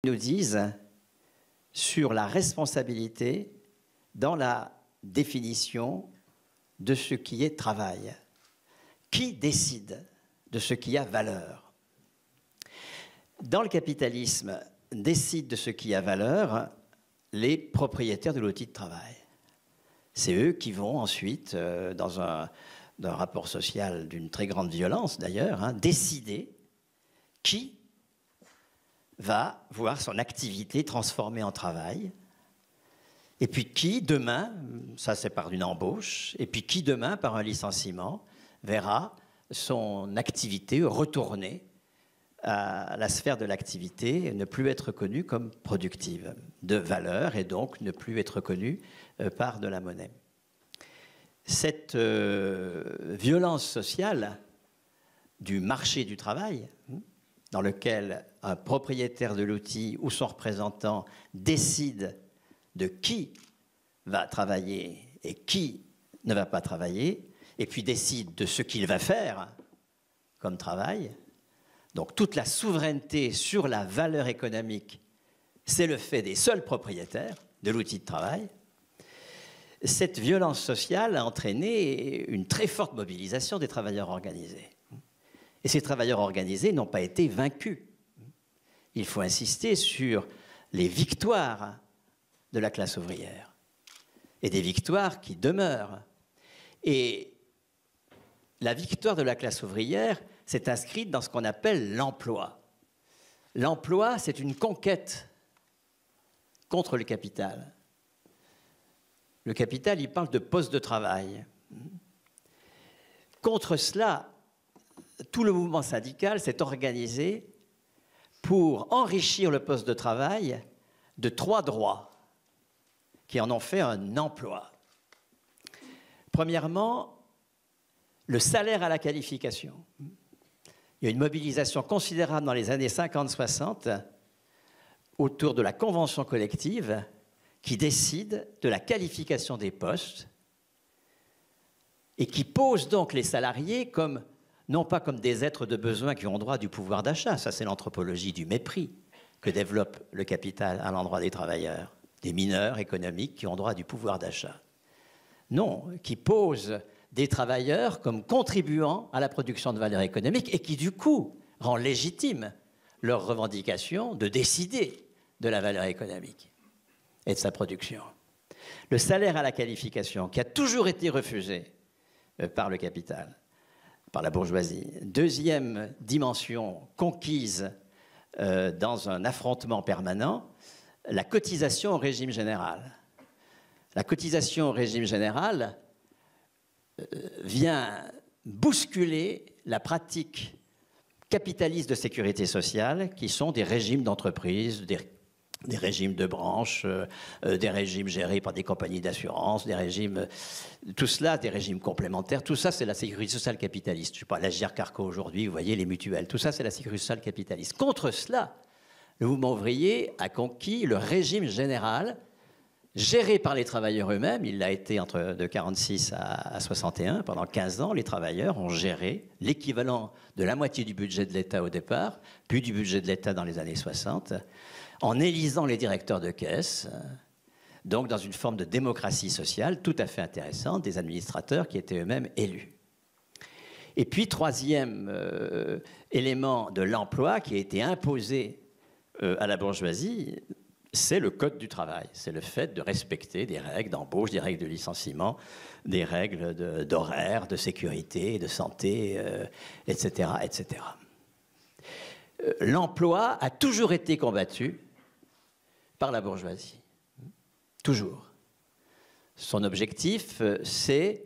nous disent sur la responsabilité dans la définition de ce qui est travail. Qui décide de ce qui a valeur? Dans le capitalisme, décident de ce qui a valeur les propriétaires de l'outil de travail. C'est eux qui vont ensuite, dans un rapport social d'une très grande violence d'ailleurs, décider qui va voir son activité transformée en travail, et puis qui demain, ça c'est par une embauche, et puis qui demain, par un licenciement, verra son activité retourner à la sphère de l'activité, ne plus être connue comme productive de valeur, et donc ne plus être connue par de la monnaie. Cette violence sociale du marché du travail, dans lequel un propriétaire de l'outil ou son représentant décide de qui va travailler et qui ne va pas travailler, et puis décide de ce qu'il va faire comme travail. Donc toute la souveraineté sur la valeur économique, c'est le fait des seuls propriétaires de l'outil de travail. Cette violence sociale a entraîné une très forte mobilisation des travailleurs organisés. Et ces travailleurs organisés n'ont pas été vaincus. Il faut insister sur les victoires de la classe ouvrière, et des victoires qui demeurent. Et la victoire de la classe ouvrière s'est inscrite dans ce qu'on appelle l'emploi. L'emploi, c'est une conquête contre le capital. Le capital, il parle de poste de travail. Contre cela, tout le mouvement syndical s'est organisé pour enrichir le poste de travail de 3 droits qui en ont fait un emploi. Premièrement, le salaire à la qualification. Il y a une mobilisation considérable dans les années 50-60 autour de la convention collective qui décide de la qualification des postes et qui pose donc les salariés comme, non pas comme des êtres de besoin qui ont droit du pouvoir d'achat, ça c'est l'anthropologie du mépris que développe le capital à l'endroit des travailleurs, des mineurs économiques qui ont droit du pouvoir d'achat. Non, qui pose des travailleurs comme contribuant à la production de valeur économique et qui, du coup, rend légitime leur revendication de décider de la valeur économique et de sa production. Le salaire à la qualification, qui a toujours été refusé par le capital, par la bourgeoisie. Deuxième dimension conquise dans un affrontement permanent, la cotisation au régime général. La cotisation au régime général vient bousculer la pratique capitaliste de sécurité sociale qui sont des régimes d'entreprise, des régimes de branches, des régimes gérés par des compagnies d'assurance, des régimes, tout cela, des régimes complémentaires, tout ça c'est la sécurité sociale capitaliste. Je ne sais pas, l'Agirc Arrco aujourd'hui, vous voyez, les mutuelles, tout ça c'est la sécurité sociale capitaliste. Contre cela, le mouvement ouvrier a conquis le régime général géré par les travailleurs eux-mêmes. Il l'a été de 1946 à 1961. Pendant 15 ans, les travailleurs ont géré l'équivalent de la moitié du budget de l'État au départ, puis du budget de l'État dans les années 60, en élisant les directeurs de caisse, donc dans une forme de démocratie sociale tout à fait intéressante, des administrateurs qui étaient eux-mêmes élus. Et puis, troisième élément de l'emploi qui a été imposé à la bourgeoisie, c'est le code du travail. C'est le fait de respecter des règles d'embauche, des règles de licenciement, des règles d'horaire, de sécurité, de santé, etc., etc. L'emploi a toujours été combattu par la bourgeoisie. Toujours. Son objectif, c'est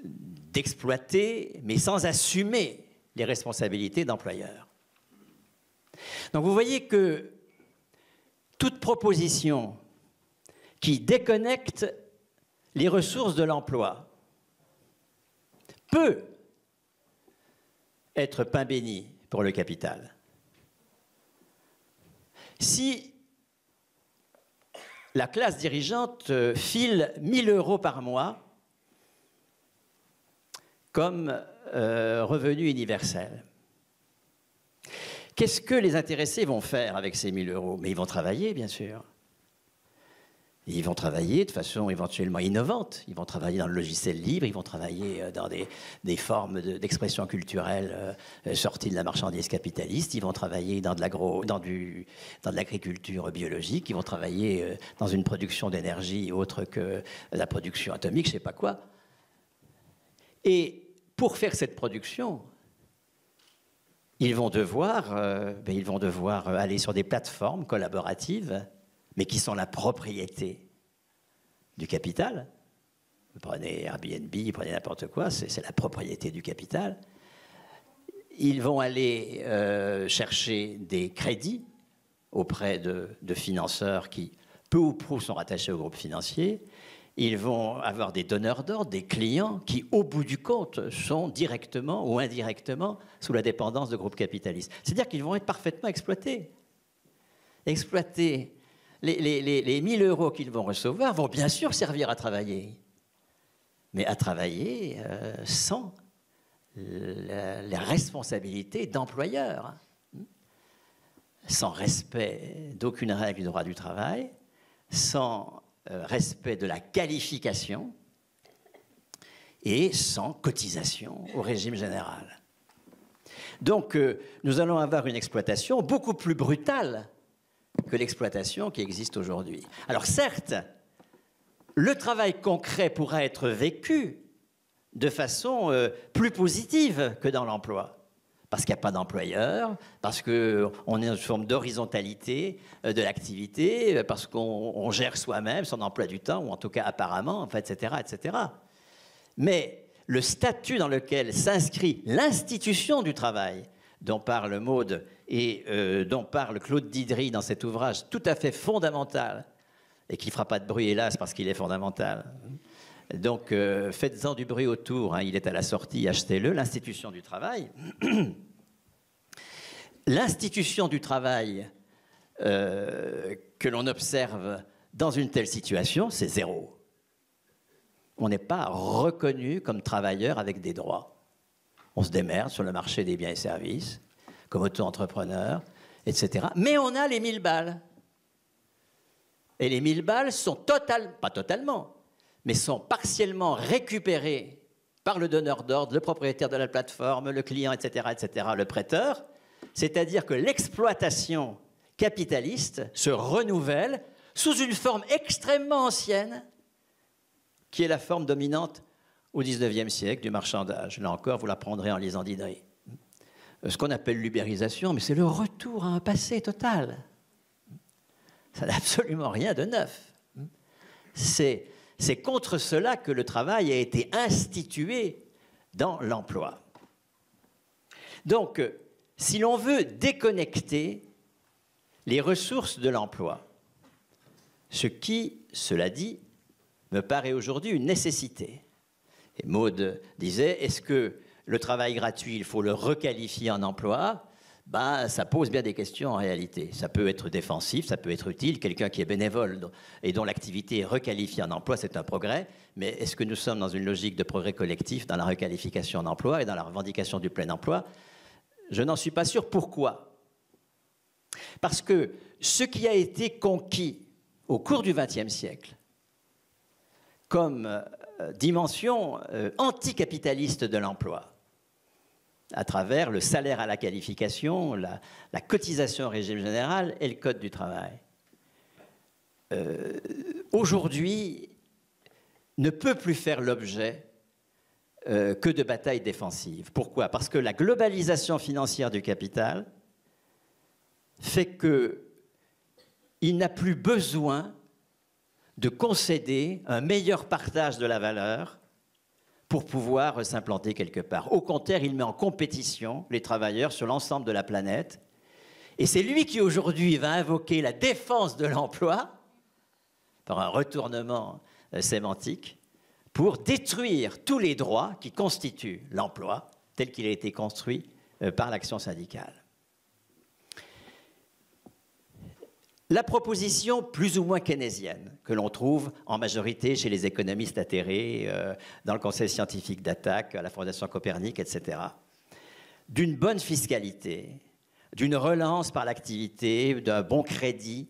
d'exploiter, mais sans assumer les responsabilités d'employeur. Donc vous voyez que toute proposition qui déconnecte les ressources de l'emploi peut être pain béni pour le capital. Si la classe dirigeante file 1 000 € par mois comme revenu universel, Qu'est-ce que les intéressés vont faire avec ces 1 000 €? Mais ils vont travailler, bien sûr. Ils vont travailler de façon éventuellement innovante. Ils vont travailler dans le logiciel libre, ils vont travailler dans des formes d'expression culturelle sorties de la marchandise capitaliste. Ils vont travailler dans de l'agriculture biologique. Ils vont travailler dans une production d'énergie autre que la production atomique, je ne sais pas quoi. Et pour faire cette production, ils vont devoir aller sur des plateformes collaboratives, mais qui sont la propriété du capital. Vous prenez Airbnb, vous prenez n'importe quoi, c'est la propriété du capital. Ils vont aller chercher des crédits auprès de financeurs qui, peu ou prou, sont rattachés au groupe financier. Ils vont avoir des donneurs d'ordre, des clients qui, au bout du compte, sont directement ou indirectement sous la dépendance de groupes capitalistes. C'est-à-dire qu'ils vont être parfaitement exploités. Les 1 000 € qu'ils vont recevoir vont bien sûr servir à travailler, mais à travailler sans la responsabilité d'employeur, sans respect d'aucune règle du droit du travail, sans respect de la qualification et sans cotisation au régime général. Donc, nous allons avoir une exploitation beaucoup plus brutale que l'exploitation qui existe aujourd'hui. Alors certes, le travail concret pourra être vécu de façon plus positive que dans l'emploi. Parce qu'il n'y a pas d'employeur, parce qu'on est dans une forme d'horizontalité de l'activité, parce qu'on gère soi-même son emploi du temps, ou en tout cas apparemment, enfin, etc., etc. Mais le statut dans lequel s'inscrit l'institution du travail, dont parle Maud et dont parle Claude Didry dans cet ouvrage tout à fait fondamental, et qui ne fera pas de bruit, hélas, parce qu'il est fondamental. Donc, faites-en du bruit autour, hein, il est à la sortie, achetez-le, l'institution du travail. L'institution du travail que l'on observe dans une telle situation, c'est zéro. On n'est pas reconnu comme travailleur avec des droits. On se démerde sur le marché des biens et services, comme auto-entrepreneur, etc. Mais on a les 1 000 balles. Et les 1 000 balles sont pas totalement, mais sont partiellement récupérées par le donneur d'ordre, le propriétaire de la plateforme, le client, etc., etc., le prêteur. C'est-à-dire que l'exploitation capitaliste se renouvelle sous une forme extrêmement ancienne, qui est la forme dominante au XIXe siècle du marchandage. Là encore, vous l'apprendrez en lisant Didry. Ce qu'on appelle l'ubérisation, mais c'est le retour à un passé total. Ça n'a absolument rien de neuf. C'est contre cela que le travail a été institué dans l'emploi. Donc, si l'on veut déconnecter les ressources de l'emploi, ce qui, cela dit, me paraît aujourd'hui une nécessité. Et Maud disait, est-ce que le travail gratuit, il faut le requalifier en emploi? Ben, ça pose bien des questions en réalité. Ça peut être défensif, ça peut être utile. Quelqu'un qui est bénévole et dont l'activité est requalifiée en emploi, c'est un progrès. Mais est-ce que nous sommes dans une logique de progrès collectif dans la requalification en emploi et dans la revendication du plein emploi? Je n'en suis pas sûr. Pourquoi? Parce que ce qui a été conquis au cours du XXe siècle comme dimension anticapitaliste de l'emploi, à travers le salaire à la qualification, la cotisation au régime général et le code du travail, aujourd'hui, ne peut plus faire l'objet que de batailles défensives. Pourquoi? Parce que la globalisation financière du capital fait qu'il n'a plus besoin de concéder un meilleur partage de la valeur pour pouvoir s'implanter quelque part. Au contraire, il met en compétition les travailleurs sur l'ensemble de la planète. Et c'est lui qui, aujourd'hui, va invoquer la défense de l'emploi, par un retournement sémantique, pour détruire tous les droits qui constituent l'emploi, tel qu'il a été construit par l'action syndicale. La proposition plus ou moins keynésienne que l'on trouve en majorité chez les économistes atterrés, dans le Conseil scientifique d'attaque, à la Fondation Copernic, etc., d'une bonne fiscalité, d'une relance par l'activité, d'un bon crédit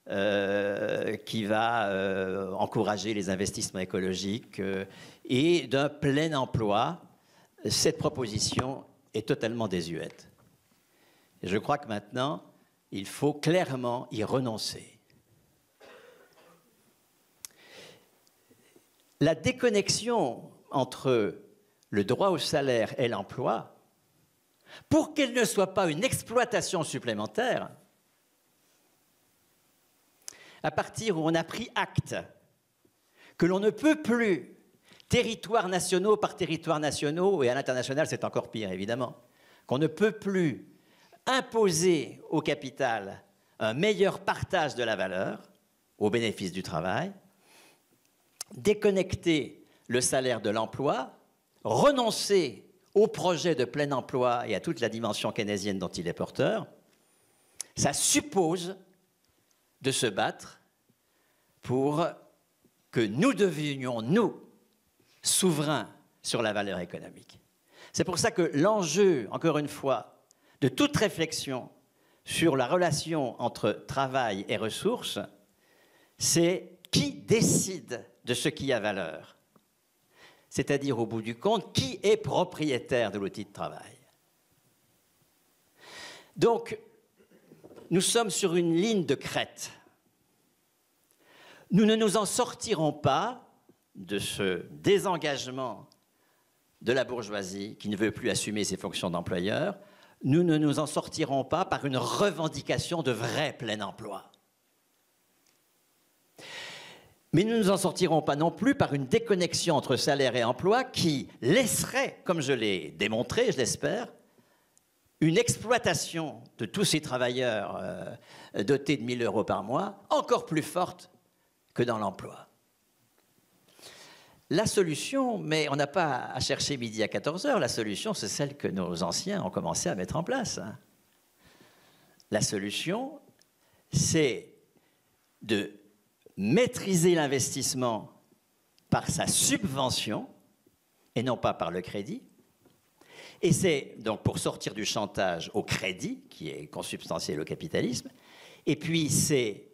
qui va encourager les investissements écologiques et d'un plein emploi, cette proposition est totalement désuète. Et je crois que maintenant, il faut clairement y renoncer. La déconnexion entre le droit au salaire et l'emploi, pour qu'elle ne soit pas une exploitation supplémentaire, à partir où on a pris acte que l'on ne peut plus, territoires nationaux par territoires nationaux, et à l'international c'est encore pire évidemment, qu'on ne peut plus imposer au capital un meilleur partage de la valeur au bénéfice du travail, déconnecter le salaire de l'emploi, renoncer au projet de plein emploi et à toute la dimension keynésienne dont il est porteur, ça suppose de se battre pour que nous devenions, nous, souverains sur la valeur économique. C'est pour ça que l'enjeu, encore une fois, de toute réflexion sur la relation entre travail et ressources, c'est qui décide de ce qui a valeur. C'est-à-dire, au bout du compte, qui est propriétaire de l'outil de travail. Donc, nous sommes sur une ligne de crête. Nous ne nous en sortirons pas de ce désengagement de la bourgeoisie qui ne veut plus assumer ses fonctions d'employeur. Nous ne nous en sortirons pas par une revendication de vrai plein emploi. Mais nous ne nous en sortirons pas non plus par une déconnexion entre salaire et emploi qui laisserait, comme je l'ai démontré, je l'espère, une exploitation de tous ces travailleurs dotés de 1 000 € par mois encore plus forte que dans l'emploi. La solution, mais on n'a pas à chercher midi à 14 h, la solution c'est celle que nos anciens ont commencé à mettre en place. La solution, c'est de maîtriser l'investissement par sa subvention et non pas par le crédit. Et c'est donc pour sortir du chantage au crédit, qui est consubstantiel au capitalisme, et puis c'est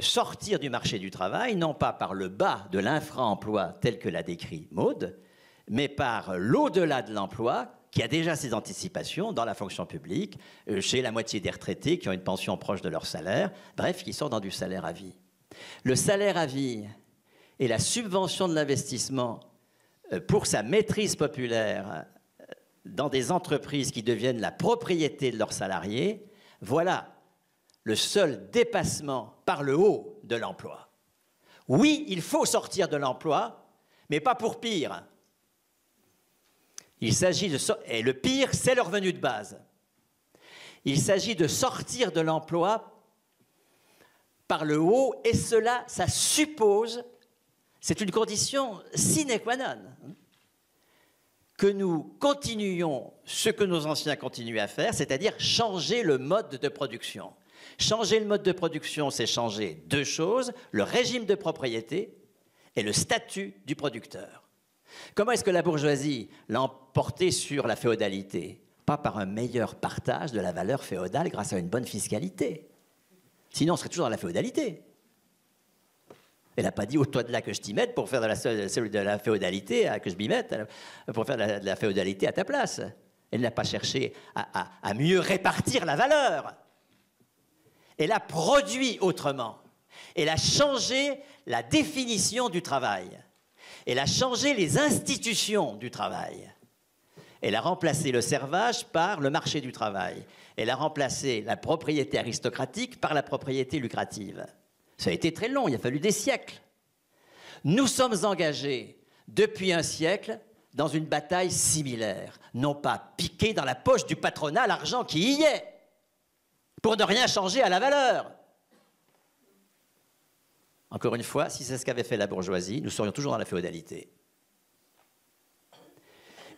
sortir du marché du travail, non pas par le bas de l'infra-emploi tel que l'a décrit Maud, mais par l'au-delà de l'emploi, qui a déjà ses anticipations dans la fonction publique, chez la moitié des retraités qui ont une pension proche de leur salaire, bref, qui sont dans du salaire à vie. Le salaire à vie et la subvention de l'investissement pour sa maîtrise populaire dans des entreprises qui deviennent la propriété de leurs salariés, voilà le seul dépassement par le haut de l'emploi. Oui, il faut sortir de l'emploi, mais pas pour pire. Il s'agit de et le pire, c'est le revenu de base. Il s'agit de sortir de l'emploi par le haut, et cela, ça suppose, c'est une condition sine qua non, que nous continuions ce que nos anciens continuaient à faire, c'est-à-dire changer le mode de production. Changer le mode de production, c'est changer deux choses, le régime de propriété et le statut du producteur. Comment est-ce que la bourgeoisie l'a emporté sur la féodalité? Pas par un meilleur partage de la valeur féodale grâce à une bonne fiscalité. Sinon, on serait toujours dans la féodalité. Elle n'a pas dit, au toi de là que je t'y mette pour faire de la féodalité, que je m'y mette, pour faire de la féodalité à ta place. Elle n'a pas cherché à mieux répartir la valeur. Elle a produit autrement. Elle a changé la définition du travail. Elle a changé les institutions du travail. Elle a remplacé le servage par le marché du travail. Elle a remplacé la propriété aristocratique par la propriété lucrative. Ça a été très long, il a fallu des siècles. Nous sommes engagés depuis un siècle dans une bataille similaire. Non pas piquer dans la poche du patronat l'argent qui y est, pour ne rien changer à la valeur. Encore une fois, si c'est ce qu'avait fait la bourgeoisie, nous serions toujours dans la féodalité.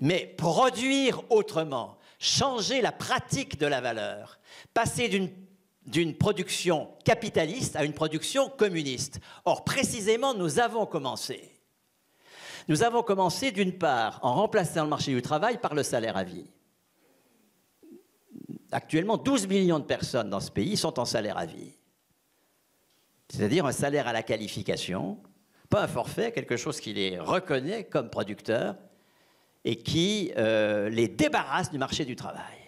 Mais produire autrement, changer la pratique de la valeur, passer d'une production capitaliste à une production communiste. Or, précisément, nous avons commencé. Nous avons commencé, d'une part, en remplaçant le marché du travail par le salaire à vie. actuellement, 12 millions de personnes dans ce pays sont en salaire à vie. C'est-à-dire un salaire à la qualification, pas un forfait, quelque chose qui les reconnaît comme producteurs et qui les débarrasse du marché du travail.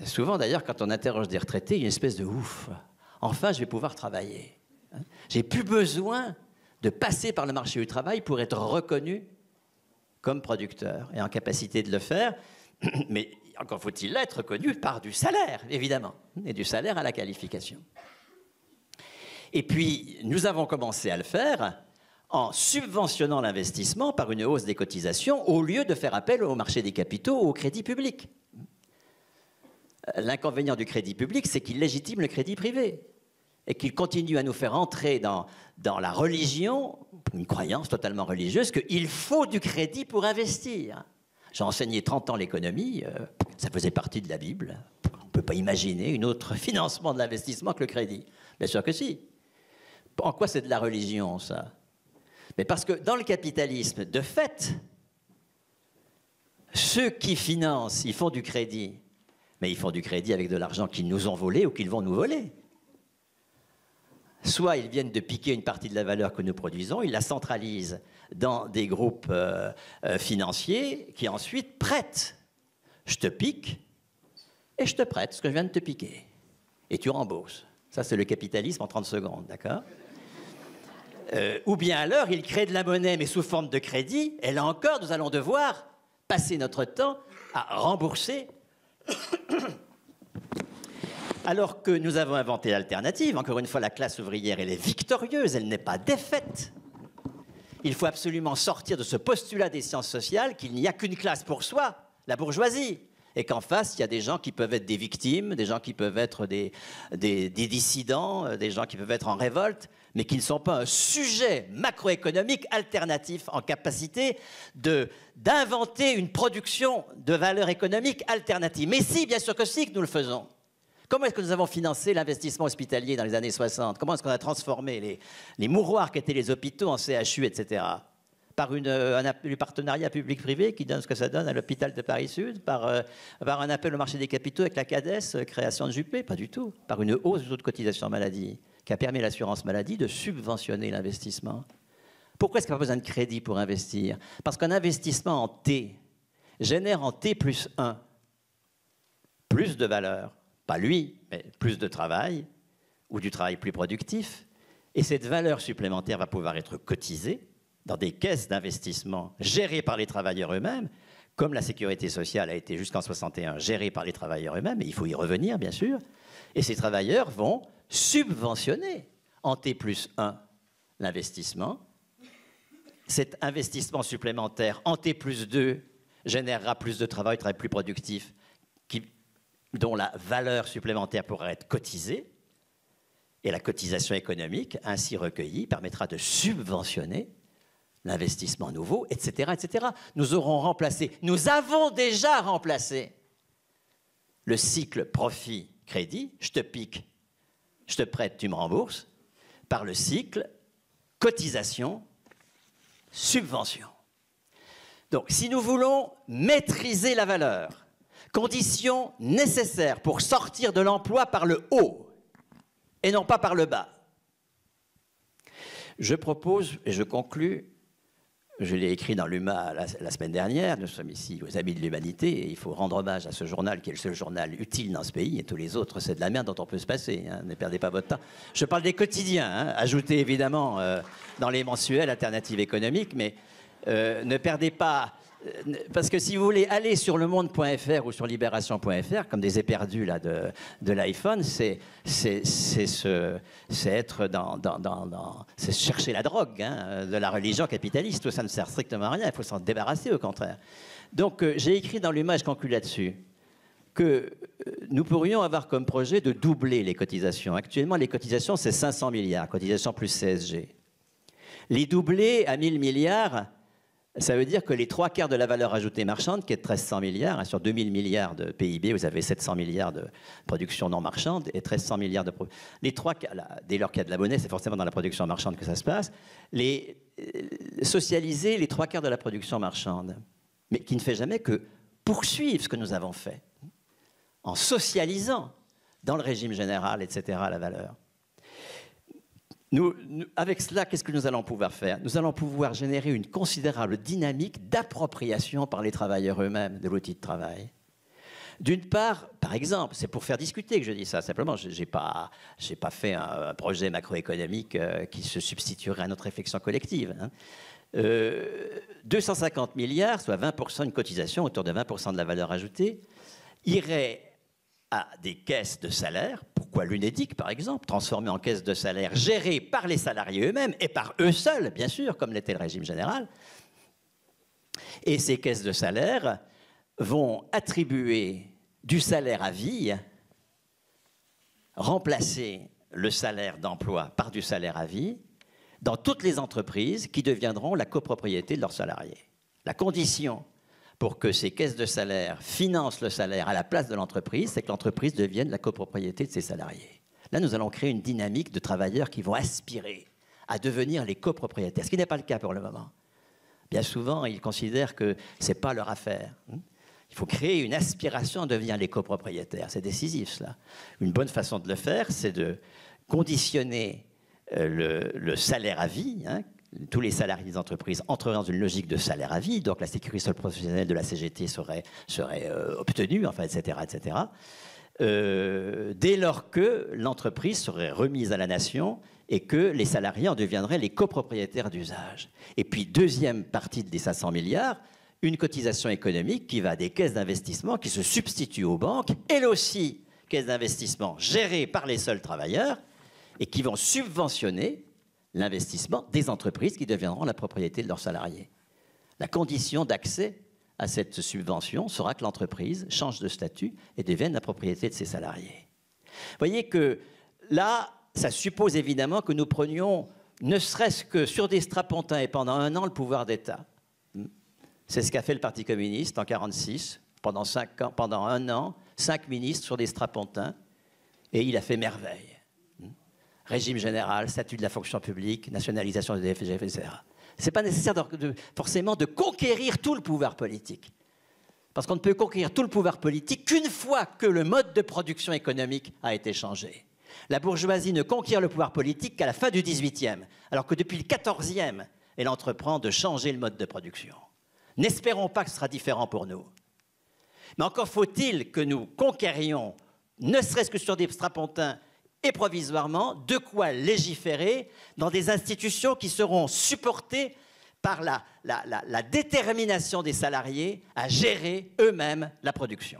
Souvent, d'ailleurs, quand on interroge des retraités, il y a une espèce de ouf. Enfin, je vais pouvoir travailler. J'ai plus besoin de passer par le marché du travail pour être reconnu comme producteur et en capacité de le faire. Mais encore faut-il être reconnu par du salaire, évidemment, et du salaire à la qualification. Et puis, nous avons commencé à le faire en subventionnant l'investissement par une hausse des cotisations au lieu de faire appel au marché des capitaux ou au crédit public. L'inconvénient du crédit public, c'est qu'il légitime le crédit privé et qu'il continue à nous faire entrer dans la religion, une croyance totalement religieuse, qu'il faut du crédit pour investir. J'ai enseigné 30 ans l'économie, ça faisait partie de la Bible. On ne peut pas imaginer un autre financement de l'investissement que le crédit. Bien sûr que si. En quoi c'est de la religion, ça? Mais parce que dans le capitalisme, de fait, ceux qui financent, ils font du crédit. Mais ils font du crédit avec de l'argent qu'ils nous ont volé ou qu'ils vont nous voler. Soit ils viennent de piquer une partie de la valeur que nous produisons, ils la centralisent dans des groupes financiers qui ensuite prêtent. Je te pique et je te prête ce que je viens de te piquer. Et tu rembourses. Ça, c'est le capitalisme en 30 secondes, d'accord? Ou bien alors, ils créent de la monnaie, mais sous forme de crédit. Et là encore, nous allons devoir passer notre temps à rembourser. Alors que nous avons inventé l'alternative. Encore une fois, la classe ouvrière, elle est victorieuse, elle n'est pas défaite. Il faut absolument sortir de ce postulat des sciences sociales qu'il n'y a qu'une classe pour soi, la bourgeoisie. Et qu'en face, il y a des gens qui peuvent être des victimes, des gens qui peuvent être des dissidents, des gens qui peuvent être en révolte, mais qui ne sont pas un sujet macroéconomique alternatif en capacité d'inventer une production de valeur économique alternative. Mais si, bien sûr que si, que nous le faisons. Comment est-ce que nous avons financé l'investissement hospitalier dans les années 60? Comment est-ce qu'on a transformé les mouroirs qu'étaient les hôpitaux en CHU, etc.? Par un partenariat public-privé qui donne ce que ça donne à l'hôpital de Paris-Sud, par un appel au marché des capitaux avec la CADES, création de Juppé, pas du tout. Par une hausse du taux de cotisation maladie qui a permis à l'assurance maladie de subventionner l'investissement. Pourquoi est-ce qu'il n'y a pas besoin de crédit pour investir? Parce qu'un investissement en T génère en T plus 1 plus de valeur. Pas lui, mais plus de travail, ou du travail plus productif. Et cette valeur supplémentaire va pouvoir être cotisée dans des caisses d'investissement gérées par les travailleurs eux-mêmes, comme la sécurité sociale a été jusqu'en 61 gérée par les travailleurs eux-mêmes, et il faut y revenir, bien sûr. Et ces travailleurs vont subventionner en T plus 1 l'investissement. Cet investissement supplémentaire en T plus 2 générera plus de travail plus productif, dont la valeur supplémentaire pourra être cotisée, et la cotisation économique ainsi recueillie permettra de subventionner l'investissement nouveau, etc., etc. Nous aurons remplacé, nous avons déjà remplacé le cycle profit-crédit, je te pique, je te prête, tu me rembourses, par le cycle cotisation, subvention. Donc, si nous voulons maîtriser la valeur, condition nécessaire pour sortir de l'emploi par le haut et non pas par le bas. Je propose, et je conclus, je l'ai écrit dans l'UMA la semaine dernière, nous sommes ici aux Amis de l'Humanité, et il faut rendre hommage à ce journal qui est le seul journal utile dans ce pays, et tous les autres, c'est de la merde dont on peut se passer, hein, ne perdez pas votre temps. Je parle des quotidiens, hein, ajoutez évidemment dans les mensuels Alternatives économiques, mais ne perdez pas... Parce que si vous voulez aller sur lemonde.fr ou sur libération.fr, comme des éperdus là, de l'iPhone, c'est être c'est chercher la drogue hein, de la religion capitaliste. Tout ça ne sert strictement à rien, il faut s'en débarrasser au contraire. Donc j'ai écrit dans l'UMA, je conclus là-dessus, que nous pourrions avoir comme projet de doubler les cotisations. Actuellement, les cotisations, c'est 500 milliards, cotisations plus CSG. Les doubler à 1000 milliards... Ça veut dire que les 3/4 de la valeur ajoutée marchande, qui est de 1300 milliards, hein, sur 2000 milliards de PIB, vous avez 700 milliards de production non marchande et 1300 milliards de... Les 3/4, dès lors qu'il y a de la monnaie, c'est forcément dans la production marchande que ça se passe, socialiser les 3/4 de la production marchande, mais qui ne fait jamais que poursuivre ce que nous avons fait. en socialisant dans le régime général, etc., la valeur. Avec cela, qu'est-ce que nous allons pouvoir faire? Nous allons pouvoir générer une considérable dynamique d'appropriation par les travailleurs eux-mêmes de l'outil de travail. D'une part, par exemple, c'est pour faire discuter que je dis ça, simplement, je n'ai pas fait un projet macroéconomique qui se substituerait à notre réflexion collective. 250 milliards, soit 20%, une cotisation autour de 20% de la valeur ajoutée, irait à des caisses de salaire, pourquoi l'UNEDIC par exemple, transformée en caisse de salaire gérée par les salariés eux-mêmes et par eux seuls, bien sûr, comme l'était le régime général. Et ces caisses de salaire vont attribuer du salaire à vie, remplacer le salaire d'emploi par du salaire à vie dans toutes les entreprises qui deviendront la copropriété de leurs salariés. La condition pour que ces caisses de salaire financent le salaire à la place de l'entreprise, c'est que l'entreprise devienne la copropriété de ses salariés. Là, nous allons créer une dynamique de travailleurs qui vont aspirer à devenir les copropriétaires, ce qui n'est pas le cas pour le moment. Bien souvent, ils considèrent que ce n'est pas leur affaire. Il faut créer une aspiration à devenir les copropriétaires. C'est décisif, cela. Une bonne façon de le faire, c'est de conditionner le salaire à vie. Tous les salariés des entreprises entreraient dans une logique de salaire à vie, donc la sécurité sociale professionnelle de la CGT serait obtenue, enfin, etc., etc. Dès lors que l'entreprise serait remise à la nation et que les salariés en deviendraient les copropriétaires d'usage. Et puis, deuxième partie des 500 milliards, une cotisation économique qui va des caisses d'investissement qui se substituent aux banques, elles aussi, caisses d'investissement gérées par les seuls travailleurs et qui vont subventionner l'investissement des entreprises qui deviendront la propriété de leurs salariés. La condition d'accès à cette subvention sera que l'entreprise change de statut et devienne la propriété de ses salariés. Vous voyez que là, ça suppose évidemment que nous prenions, ne serait-ce que sur des strapontins et pendant un an, le pouvoir d'État. C'est ce qu'a fait le Parti communiste en 1946, pendant un an, 5 ministres sur des strapontins, et il a fait merveille. Régime général, statut de la fonction publique, nationalisation des DFG, etc. Ce n'est pas nécessaire forcément de conquérir tout le pouvoir politique. Parce qu'on ne peut conquérir tout le pouvoir politique qu'une fois que le mode de production économique a été changé. La bourgeoisie ne conquiert le pouvoir politique qu'à la fin du XVIIIe, alors que depuis le XIVe, elle entreprend de changer le mode de production. N'espérons pas que ce sera différent pour nous. Mais encore faut-il que nous conquérions, ne serait-ce que sur des strapontins, et provisoirement, de quoi légiférer dans des institutions qui seront supportées par la détermination des salariés à gérer eux-mêmes la production.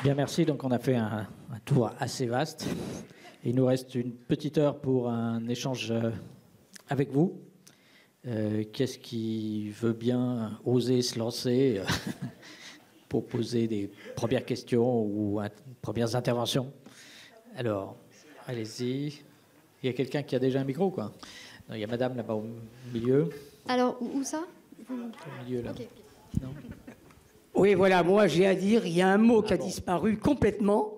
Bien, merci. Donc, on a fait un tour assez vaste. Il nous reste une petite heure pour un échange avec vous. Qu'est-ce qui veut bien oser se lancer pour poser des premières questions ou premières interventions? Alors, allez-y. Il y a quelqu'un qui a déjà un micro, quoi? Non, il y a madame là-bas au milieu. Alors, où ça? Au milieu, là. Okay. Non. Oui, voilà, moi j'ai à dire, il y a un mot qui a disparu complètement,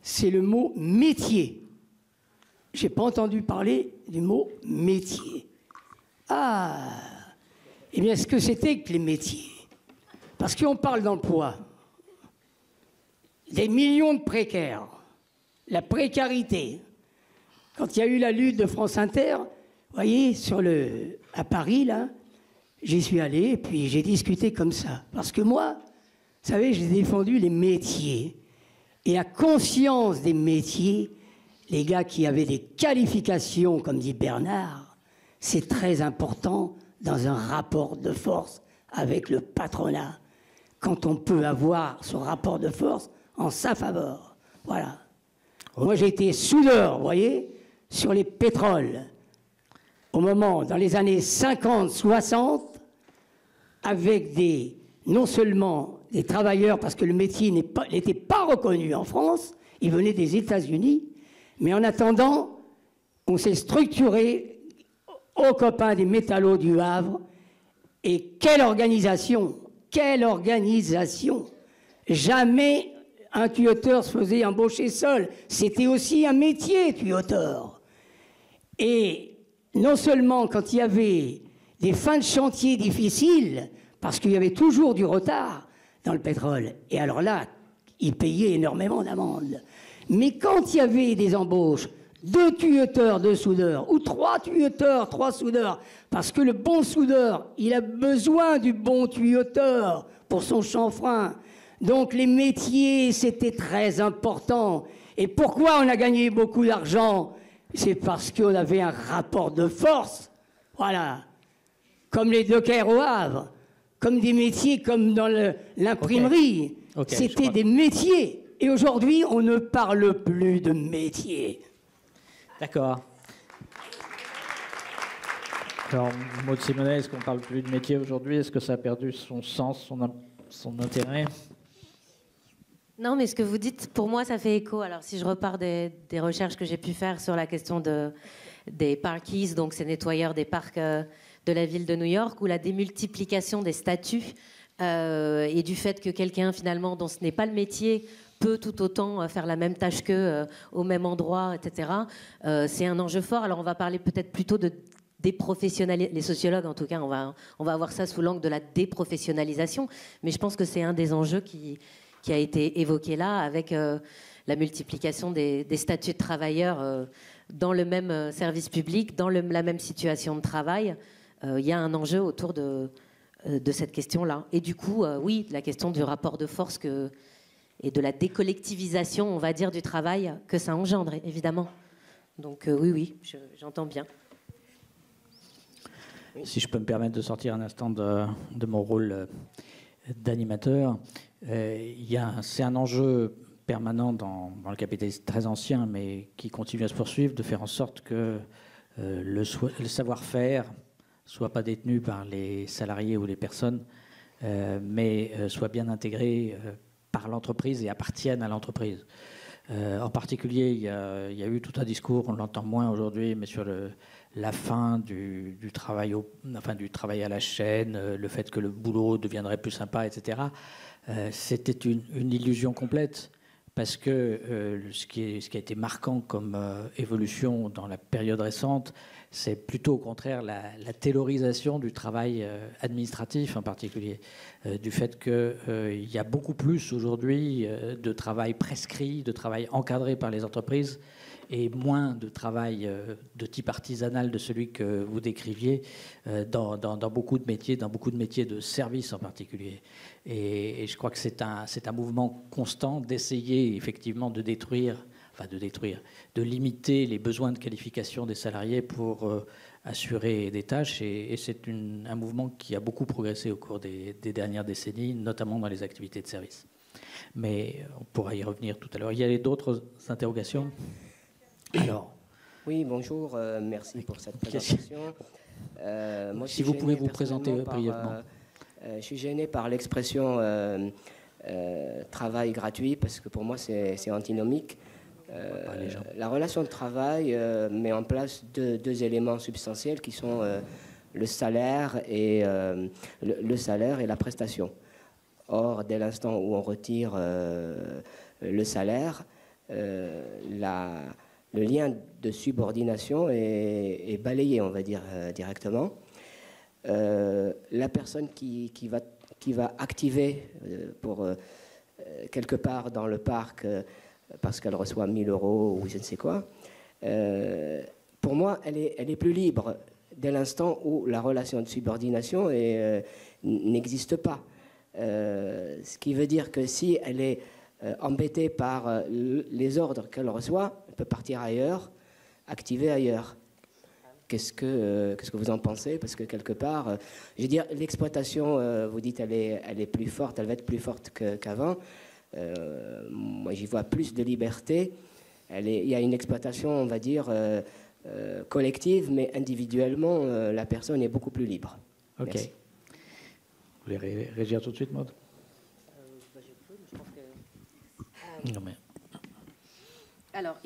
c'est le mot métier. Je n'ai pas entendu parler du mot métier. Ah, eh bien, ce que c'était que les métiers? Parce qu'on parle d'emploi, des millions de précaires, la précarité. Quand il y a eu la lutte de France Inter, vous voyez, à Paris, là, j'y suis allé et puis j'ai discuté comme ça. Parce que moi, vous savez, j'ai défendu les métiers. Et la conscience des métiers, les gars qui avaient des qualifications, comme dit Bernard, c'est très important dans un rapport de force avec le patronat. Quand on peut avoir ce rapport de force en sa faveur. Voilà. Okay. Moi, j'ai été soudeur, vous voyez, sur les pétroles. Au moment, dans les années 50, 60, avec non seulement des travailleurs, parce que le métier n'était pas reconnu en France, il venait des États-Unis, mais en attendant, on s'est structuré aux copains des métallos du Havre, et quelle organisation! Quelle organisation! Jamais un tuyauteur se faisait embaucher seul. C'était aussi un métier, tuyauteur. Et non seulement quand il y avait des fins de chantier difficiles, parce qu'il y avait toujours du retard dans le pétrole, et alors là, ils payaient énormément d'amendes. Mais quand il y avait des embauches, 2 tuyauteur, 2 soudeurs, ou 3 tuyauteurs, 3 soudeurs, parce que le bon soudeur, il a besoin du bon tuyauteur pour son chanfrein. Donc les métiers, c'était très important. Et pourquoi on a gagné beaucoup d'argent? C'est parce qu'on avait un rapport de force. Voilà. Comme les dockers au Havre, comme des métiers comme dans l'imprimerie. Okay, c'était des métiers. Et aujourd'hui, on ne parle plus de métiers. D'accord. Alors, Maud Simonet, est-ce qu'on ne parle plus de métier aujourd'hui? Est-ce que ça a perdu son sens, son intérêt? Non, mais ce que vous dites, pour moi, ça fait écho. Alors, si je repars des recherches que j'ai pu faire sur la question des parkies, donc ces nettoyeurs des parcs de la ville de New York, ou la démultiplication des statuts et du fait que quelqu'un, finalement, dont ce n'est pas le métier, peut tout autant faire la même tâche qu'eux au même endroit, etc. C'est un enjeu fort. Alors, on va parler peut-être plutôt de déprofessionnalisation. Les sociologues, en tout cas, on va voir ça sous l'angle de la déprofessionnalisation. Mais je pense que c'est un des enjeux qui a été évoqué là, avec la multiplication des statuts de travailleurs dans le même service public, dans la même situation de travail. Il y a un enjeu autour de cette question-là. Et du coup, oui, la question du rapport de force et de la décollectivisation, on va dire, du travail que ça engendre, évidemment. Donc oui, j'entends bien. Si je peux me permettre de sortir un instant de mon rôle d'animateur, c'est un enjeu permanent dans le capitalisme très ancien, mais qui continue à se poursuivre, de faire en sorte que le savoir-faire soit pas détenu par les salariés ou les personnes, mais soit bien intégré par l'entreprise et appartienne à l'entreprise. En particulier, il y a eu tout un discours, on l'entend moins aujourd'hui, mais sur la fin du travail du travail à la chaîne, le fait que le boulot deviendrait plus sympa, etc. C'était une illusion complète, parce que ce qui a été marquant comme évolution dans la période récente, c'est plutôt au contraire la taylorisation du travail administratif en particulier, du fait qu'il y a beaucoup plus aujourd'hui de travail prescrit, de travail encadré par les entreprises, et moins de travail de type artisanal de celui que vous décriviez dans beaucoup de métiers, de services en particulier. Et je crois que c'est un mouvement constant d'essayer effectivement de limiter les besoins de qualification des salariés pour assurer des tâches. Et c'est un mouvement qui a beaucoup progressé au cours des dernières décennies, notamment dans les activités de service. Mais on pourra y revenir tout à l'heure. Il y a d'autres interrogations? Alors, oui, bonjour, merci pour cette présentation. Moi, si vous pouvez vous présenter brièvement. Je suis gêné par l'expression travail gratuit, parce que pour moi c'est antinomique. La relation de travail met en place deux éléments substantiels qui sont le salaire et la prestation. Or, dès l'instant où on retire le salaire, le lien de subordination est balayé, on va dire, directement. La personne qui va activer pour quelque part dans le parc parce qu'elle reçoit 1 000 € ou je ne sais quoi, pour moi, elle est plus libre dès l'instant où la relation de subordination n'existe pas. Ce qui veut dire que si elle est embêtée par les ordres qu'elle reçoit, elle peut partir ailleurs, activer ailleurs. Qu'est-ce que vous en pensez? Parce que quelque part, je veux dire, l'exploitation, vous dites, elle est plus forte, elle va être plus forte qu'avant. Moi, j'y vois plus de liberté. Il y a une exploitation, on va dire, collective, mais individuellement, la personne est beaucoup plus libre. Ok. Merci. Vous voulez réagir tout de suite, Maud? Non, mais... Alors,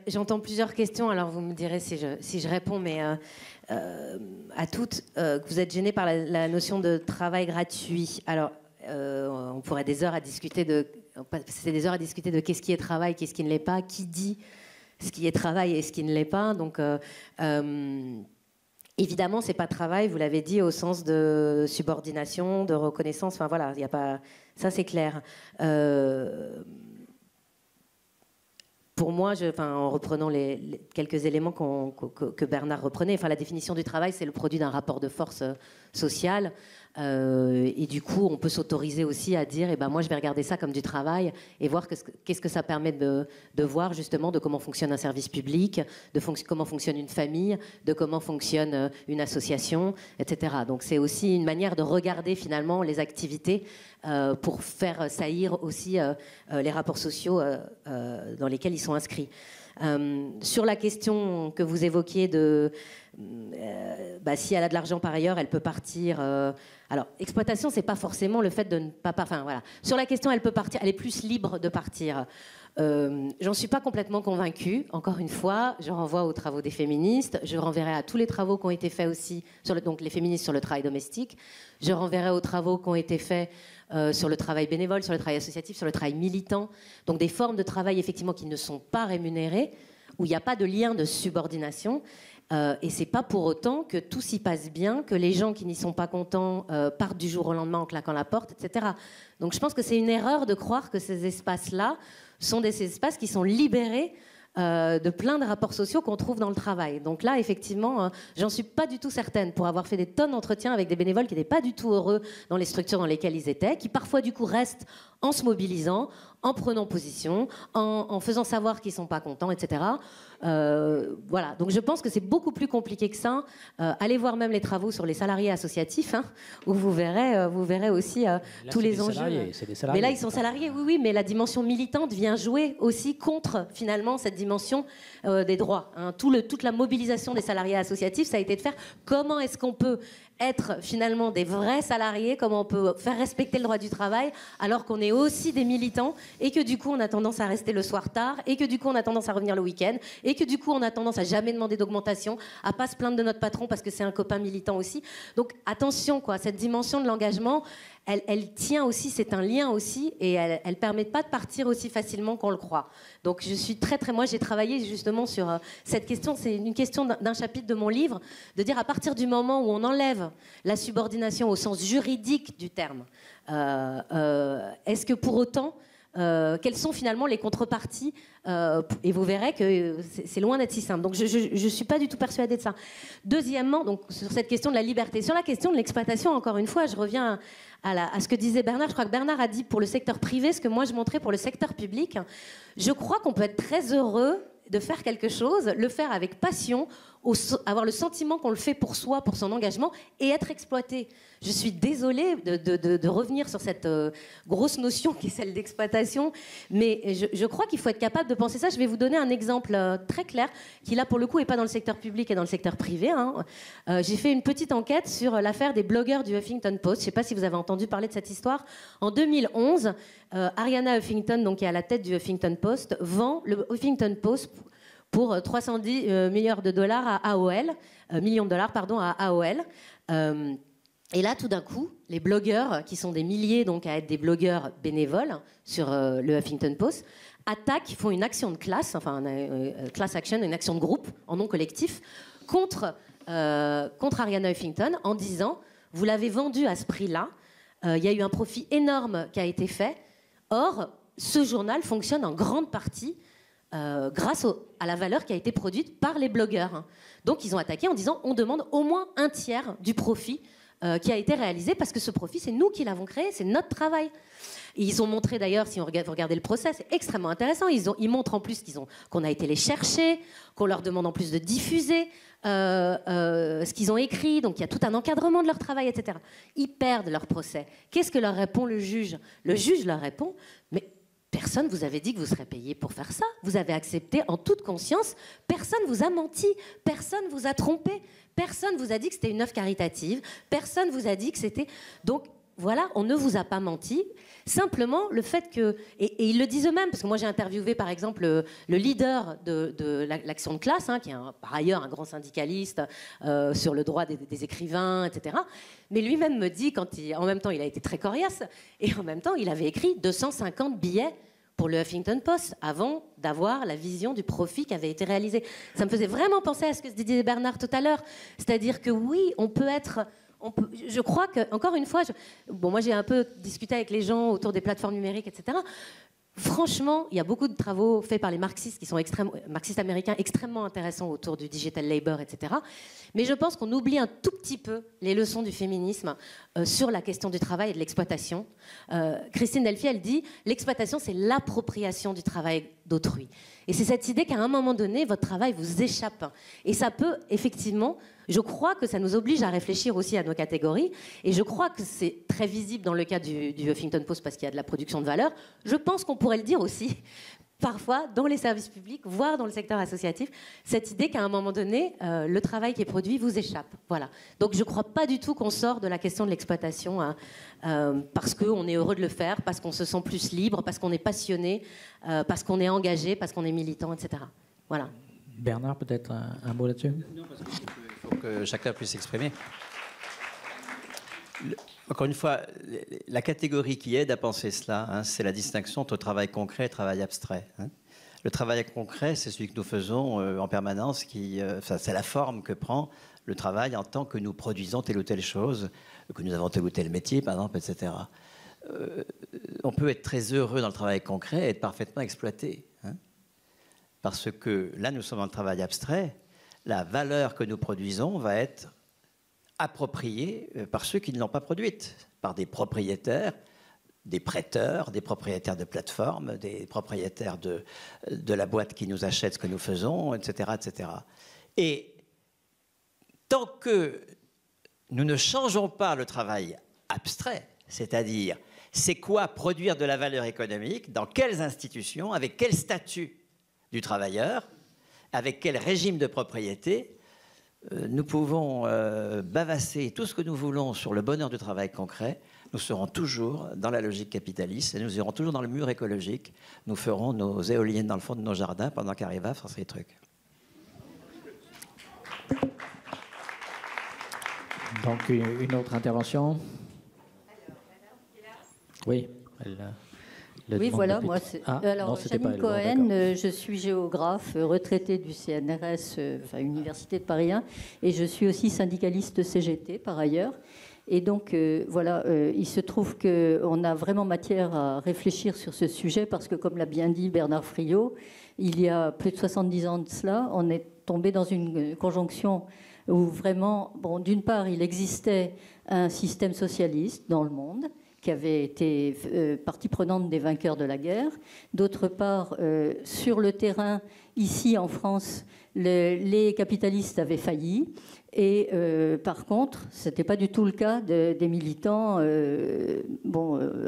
j'entends plusieurs questions, alors vous me direz si je réponds, mais à toutes, vous êtes gênés par la notion de travail gratuit. Alors, on pourrait passer des heures à discuter de qu'est-ce qui est travail, qu'est-ce qui ne l'est pas, qui dit ce qui est travail et ce qui ne l'est pas. Donc, évidemment, c'est pas travail, vous l'avez dit, au sens de subordination, de reconnaissance. Enfin voilà, il y a pas, ça c'est clair. Pour moi, en reprenant quelques éléments que Bernard reprenait, la définition du travail, c'est le produit d'un rapport de force social. Et du coup, on peut s'autoriser aussi à dire, moi, je vais regarder ça comme du travail et voir qu'est-ce que ça permet de voir justement de comment fonctionne un service public, de comment fonctionne une famille, de comment fonctionne une association, etc. Donc, c'est aussi une manière de regarder finalement les activités pour faire saillir aussi les rapports sociaux dans lesquels ils sont inscrits. Sur la question que vous évoquiez de si elle a de l'argent par ailleurs, elle peut partir. Alors, exploitation, c'est pas forcément le fait de ne pas. Enfin, voilà. Sur la question, elle peut partir. Elle est plus libre de partir. J'en suis pas complètement convaincue. Encore une fois, je renvoie aux travaux des féministes. Je renverrai à tous les travaux qui ont été faits aussi donc les féministes sur le travail domestique. Je renverrai aux travaux qui ont été faits sur le travail bénévole, sur le travail associatif, sur le travail militant. Donc des formes de travail effectivement qui ne sont pas rémunérées, où il n'y a pas de lien de subordination. Et c'est pas pour autant que tout s'y passe bien, que les gens qui n'y sont pas contents partent du jour au lendemain en claquant la porte, etc. Donc je pense que c'est une erreur de croire que ces espaces-là sont des espaces qui sont libérés de plein de rapports sociaux qu'on trouve dans le travail. Donc là, effectivement, j'en suis pas du tout certaine, pour avoir fait des tonnes d'entretiens avec des bénévoles qui n'étaient pas du tout heureux dans les structures dans lesquelles ils étaient, qui parfois du coup restent en se mobilisant, en prenant position, en faisant savoir qu'ils sont pas contents, etc. Voilà. Donc je pense que c'est beaucoup plus compliqué que ça. Allez voir même les travaux sur les salariés associatifs, où vous verrez aussi tous les enjeux. Mais là, ils sont salariés, oui, mais la dimension militante vient jouer aussi contre finalement cette dimension des droits. Toute la mobilisation des salariés associatifs, ça a été de faire comment est-ce qu'on peut être finalement des vrais salariés, comment on peut faire respecter le droit du travail alors qu'on est aussi des militants et que du coup on a tendance à rester le soir tard et que du coup on a tendance à revenir le week-end et que du coup on a tendance à jamais demander d'augmentation, à pas se plaindre de notre patron parce que c'est un copain militant aussi. Donc attention quoi, cette dimension de l'engagement, elle tient aussi, c'est un lien aussi et elle permet pas de partir aussi facilement qu'on le croit. Donc je suis moi j'ai travaillé justement sur cette question, c'est une question d'un chapitre de mon livre, de dire à partir du moment où on enlève la subordination au sens juridique du terme, est-ce que pour autant quelles sont finalement les contreparties et vous verrez que c'est loin d'être si simple. Donc je suis pas du tout persuadée de ça. Deuxièmement, donc sur cette question de la liberté, sur la question de l'exploitation, encore une fois, je reviens à ce que disait Bernard. Je crois que Bernard a dit pour le secteur privé ce que moi je montrais pour le secteur public. Je crois qu'on peut être très heureux de faire quelque chose, le faire avec passion, avoir le sentiment qu'on le fait pour soi, pour son engagement, et être exploité. Je suis désolée de revenir sur cette grosse notion qui est celle d'exploitation, mais je crois qu'il faut être capable de penser ça. Je vais vous donner un exemple très clair, qui là pour le coup n'est pas dans le secteur public et dans le secteur privé. J'ai fait une petite enquête sur l'affaire des blogueurs du Huffington Post. Je ne sais pas si vous avez entendu parler de cette histoire. En 2011, Arianna Huffington, donc, qui est à la tête du Huffington Post, vend le Huffington Post pour 310 millions de dollars à AOL. Et là, tout d'un coup, les blogueurs, qui sont des milliers donc à être des blogueurs bénévoles sur le Huffington Post, attaquent, font une action de classe, class action, une action de groupe, en nom collectif, contre Arianna Huffington, en disant « Vous l'avez vendu à ce prix-là, il y a eu un profit énorme qui a été fait. Or, ce journal fonctionne en grande partie grâce à la valeur qui a été produite par les blogueurs. » Donc, ils ont attaqué en disant « On demande au moins un tiers du profit qui a été réalisé parce que ce profit, c'est nous qui l'avons créé, c'est notre travail. » Et ils ont montré d'ailleurs, si vous regardez le procès, c'est extrêmement intéressant. Ils montrent en plus qu'on a été les chercher, qu'on leur demande en plus de diffuser ce qu'ils ont écrit. Donc il y a tout un encadrement de leur travail, etc. Ils perdent leur procès. Qu'est-ce que leur répond le juge ? Le juge leur répond « Mais personne vous avait dit que vous serez payé pour faire ça. Vous avez accepté en toute conscience. Personne vous a menti. Personne vous a trompé. Personne vous a dit que c'était une œuvre caritative. Personne vous a dit que c'était... » Donc, voilà, on ne vous a pas menti. Simplement, le fait que... Et ils le disent eux-mêmes, parce que moi, j'ai interviewé, par exemple, le leader de l'action de classe, qui est par ailleurs un grand syndicaliste sur le droit des écrivains, etc. Mais lui-même me dit, en même temps, il a été très coriace, et en même temps, il avait écrit 250 billets pour le Huffington Post avant d'avoir la vision du profit qui avait été réalisé. Ça me faisait vraiment penser à ce que disait Bernard tout à l'heure. C'est-à-dire que oui, on peut être... je crois que, encore une fois, bon, moi j'ai un peu discuté avec les gens autour des plateformes numériques, etc. Franchement, il y a beaucoup de travaux faits par les marxistes qui sont marxistes américains extrêmement intéressants autour du digital labor, etc. Mais je pense qu'on oublie un tout petit peu les leçons du féminisme sur la question du travail et de l'exploitation. Christine Delphi, elle dit l'exploitation, c'est l'appropriation du travail d'autrui. Et c'est cette idée qu'à un moment donné, votre travail vous échappe. Et ça peut, effectivement, je crois que ça nous oblige à réfléchir aussi à nos catégories. Et je crois que c'est très visible dans le cas du Huffington Post parce qu'il y a de la production de valeur. Je pense qu'on pourrait le dire aussi, parfois, dans les services publics, voire dans le secteur associatif, cette idée qu'à un moment donné, le travail qui est produit vous échappe. Voilà. Donc je ne crois pas du tout qu'on sort de la question de l'exploitation parce qu'on est heureux de le faire, parce qu'on se sent plus libre, parce qu'on est passionné, parce qu'on est engagé, parce qu'on est militant, etc. Voilà. Bernard, peut-être un mot là-dessus? Non, parce qu'il faut que chacun puisse s'exprimer. Encore une fois, la catégorie qui aide à penser cela, hein, c'est la distinction entre travail concret et travail abstrait. Hein. Le travail concret, c'est celui que nous faisons en permanence, c'est la forme que prend le travail en tant que nous produisons telle ou telle chose, que nous avons tel ou tel métier, par exemple, etc. On peut être très heureux dans le travail concret et être parfaitement exploité. Hein. Parce que là, nous sommes dans le travail abstrait. La valeur que nous produisons va être appropriée par ceux qui ne l'ont pas produite, par des propriétaires, des prêteurs, des propriétaires de plateformes, des propriétaires de la boîte qui nous achète ce que nous faisons, etc., etc. Et tant que nous ne changeons pas le travail abstrait, c'est-à-dire c'est quoi produire de la valeur économique, dans quelles institutions, avec quel statut du travailleur, avec quel régime de propriété, nous pouvons bavasser tout ce que nous voulons sur le bonheur du travail concret. Nous serons toujours dans la logique capitaliste et nous irons toujours dans le mur écologique. Nous ferons nos éoliennes dans le fond de nos jardins pendant qu'Arriva fera ces trucs. Donc, une autre intervention? Oui, oui, voilà, moi, alors, Janine Cohen, je suis géographe, retraitée du CNRS, Université de Paris 1, et je suis aussi syndicaliste CGT, par ailleurs. Et donc, voilà, il se trouve qu'on a vraiment matière à réfléchir sur ce sujet, parce que, comme l'a bien dit Bernard Friot, il y a plus de 70 ans de cela, on est tombé dans une conjonction où vraiment, bon, d'une part, il existait un système socialiste dans le monde, qui avait été partie prenante des vainqueurs de la guerre. D'autre part, sur le terrain, ici en France, les capitalistes avaient failli. Et par contre, ce n'était pas du tout le cas des militants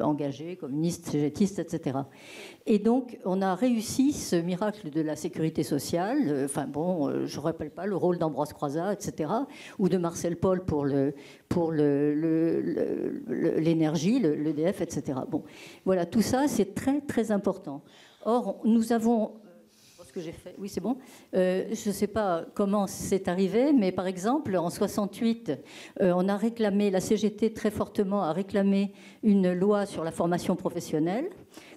engagés, communistes, cégétistes, etc. Et donc, on a réussi ce miracle de la sécurité sociale. Je ne rappelle pas le rôle d'Ambroise Croizat, etc., ou de Marcel Paul pour l'énergie, l'EDF, etc. Bon, voilà, tout ça, c'est très, très important. Or, nous avons... que j'ai fait. Oui, c'est bon. Je ne sais pas comment c'est arrivé, mais par exemple, en 68, on a réclamé, la CGT très fortement a réclamé une loi sur la formation professionnelle.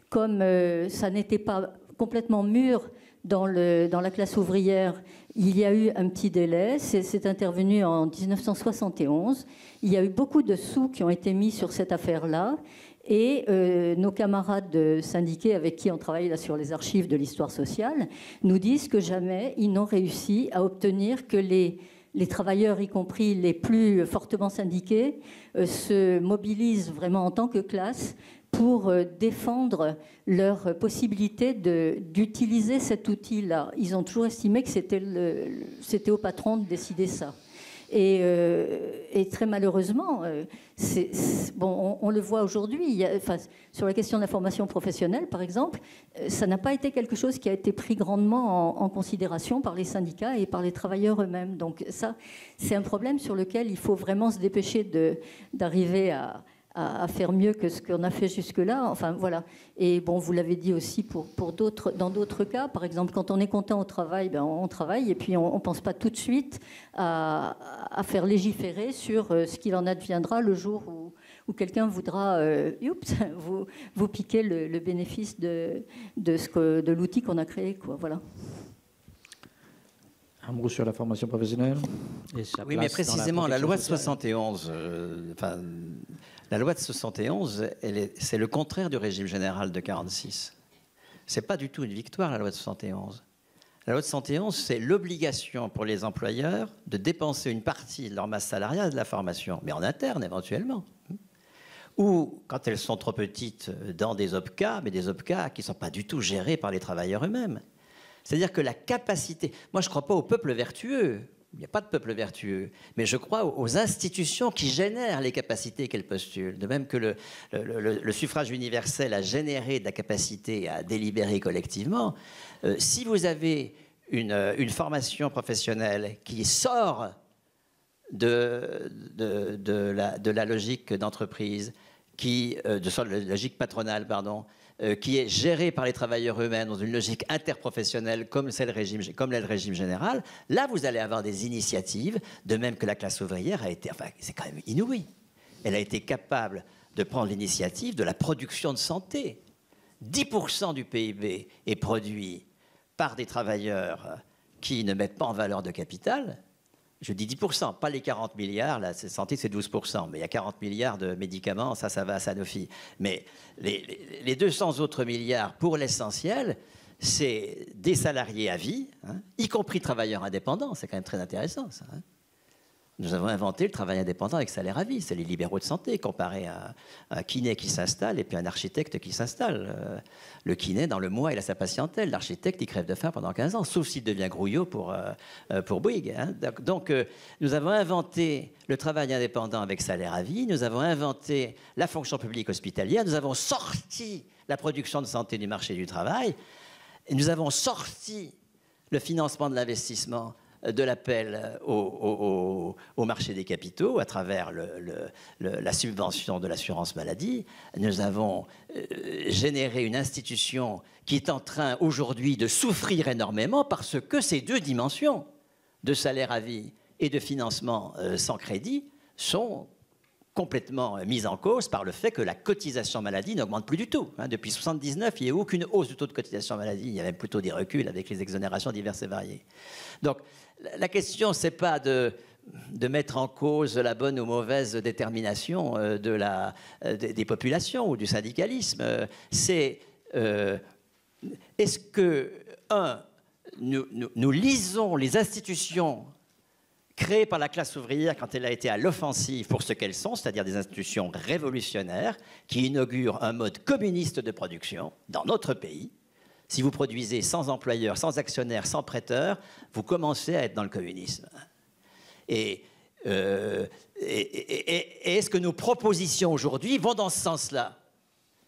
Comme ça n'était pas complètement mûr dans la classe ouvrière, il y a eu un petit délai. C'est intervenu en 1971. Il y a eu beaucoup de sous qui ont été mis sur cette affaire-là. Et nos camarades syndiqués avec qui on travaille là sur les archives de l'histoire sociale nous disent que jamais ils n'ont réussi à obtenir que les travailleurs, y compris les plus fortement syndiqués, se mobilisent vraiment en tant que classe pour défendre leur possibilité d'utiliser cet outil-là. Ils ont toujours estimé que c'était au patron de décider ça. Et très malheureusement, on le voit aujourd'hui, sur la question de la formation professionnelle, par exemple, ça n'a pas été quelque chose qui a été pris grandement en considération par les syndicats et par les travailleurs eux-mêmes. Donc ça, c'est un problème sur lequel il faut vraiment se dépêcher d'arriver à faire mieux que ce qu'on a fait jusque-là. Enfin, voilà. Et bon, vous l'avez dit aussi dans d'autres cas. Par exemple, quand on est content au travail, on travaille et puis on ne pense pas tout de suite à faire légiférer sur ce qu'il en adviendra le jour où quelqu'un voudra vous piquer le bénéfice de l'outil qu'on a créé, quoi. Voilà. Un mot sur la formation professionnelle et oui, mais précisément, la loi de 71, la loi de 71, c'est le contraire du régime général de 46. Ce n'est pas du tout une victoire, la loi de 71. La loi de 71, c'est l'obligation pour les employeurs de dépenser une partie de leur masse salariale de la formation, mais en interne éventuellement. Ou, quand elles sont trop petites, dans des OPCA, mais des OPCA qui ne sont pas du tout gérés par les travailleurs eux-mêmes. C'est-à-dire que la capacité... Moi, je ne crois pas au peuple vertueux. Il n'y a pas de peuple vertueux. Mais je crois aux institutions qui génèrent les capacités qu'elles postulent. De même que le suffrage universel a généré de la capacité à délibérer collectivement. Si vous avez une formation professionnelle qui sort de la logique d'entreprise, de la logique patronale, pardon, qui est gérée par les travailleurs eux-mêmes dans une logique interprofessionnelle comme l'est le régime général, là vous allez avoir des initiatives, de même que la classe ouvrière a été, enfin c'est quand même inouï, elle a été capable de prendre l'initiative de la production de santé. 10% du PIB est produit par des travailleurs qui ne mettent pas en valeur de capital. Je dis 10%, pas les 40 milliards, la santé c'est 12%, mais il y a 40 milliards de médicaments, ça va à Sanofi. Mais les 200 autres milliards, pour l'essentiel, c'est des salariés à vie, hein, y compris travailleurs indépendants, c'est quand même très intéressant ça. Hein. Nous avons inventé le travail indépendant avec salaire à vie, c'est les libéraux de santé, comparé à un kiné qui s'installe et puis un architecte qui s'installe. Le kiné, dans le mois, il a sa patientèle. L'architecte, il crève de faim pendant 15 ans, sauf s'il devient grouillot pour Bouygues. Hein. Donc, nous avons inventé le travail indépendant avec salaire à vie, nous avons inventé la fonction publique hospitalière, nous avons sorti la production de santé du marché du travail, et nous avons sorti le financement de l'investissement de l'appel au marché des capitaux à travers la subvention de l'assurance maladie. Nous avons généré une institution qui est en train aujourd'hui de souffrir énormément parce que ces deux dimensions de salaire à vie et de financement sans crédit sont complètement mise en cause par le fait que la cotisation maladie n'augmente plus du tout. Hein, depuis 1979, il n'y a eu aucune hausse du taux de cotisation maladie. Il y a même plutôt des reculs avec les exonérations diverses et variées. Donc, la question, ce n'est pas de mettre en cause la bonne ou mauvaise détermination des populations ou du syndicalisme. C'est est-ce que, nous lisons les institutions créées par la classe ouvrière quand elle a été à l'offensive pour ce qu'elles sont, c'est-à-dire des institutions révolutionnaires qui inaugurent un mode communiste de production dans notre pays. Si vous produisez sans employeurs, sans actionnaires, sans prêteurs, vous commencez à être dans le communisme. Et est-ce que nos propositions aujourd'hui vont dans ce sens-là?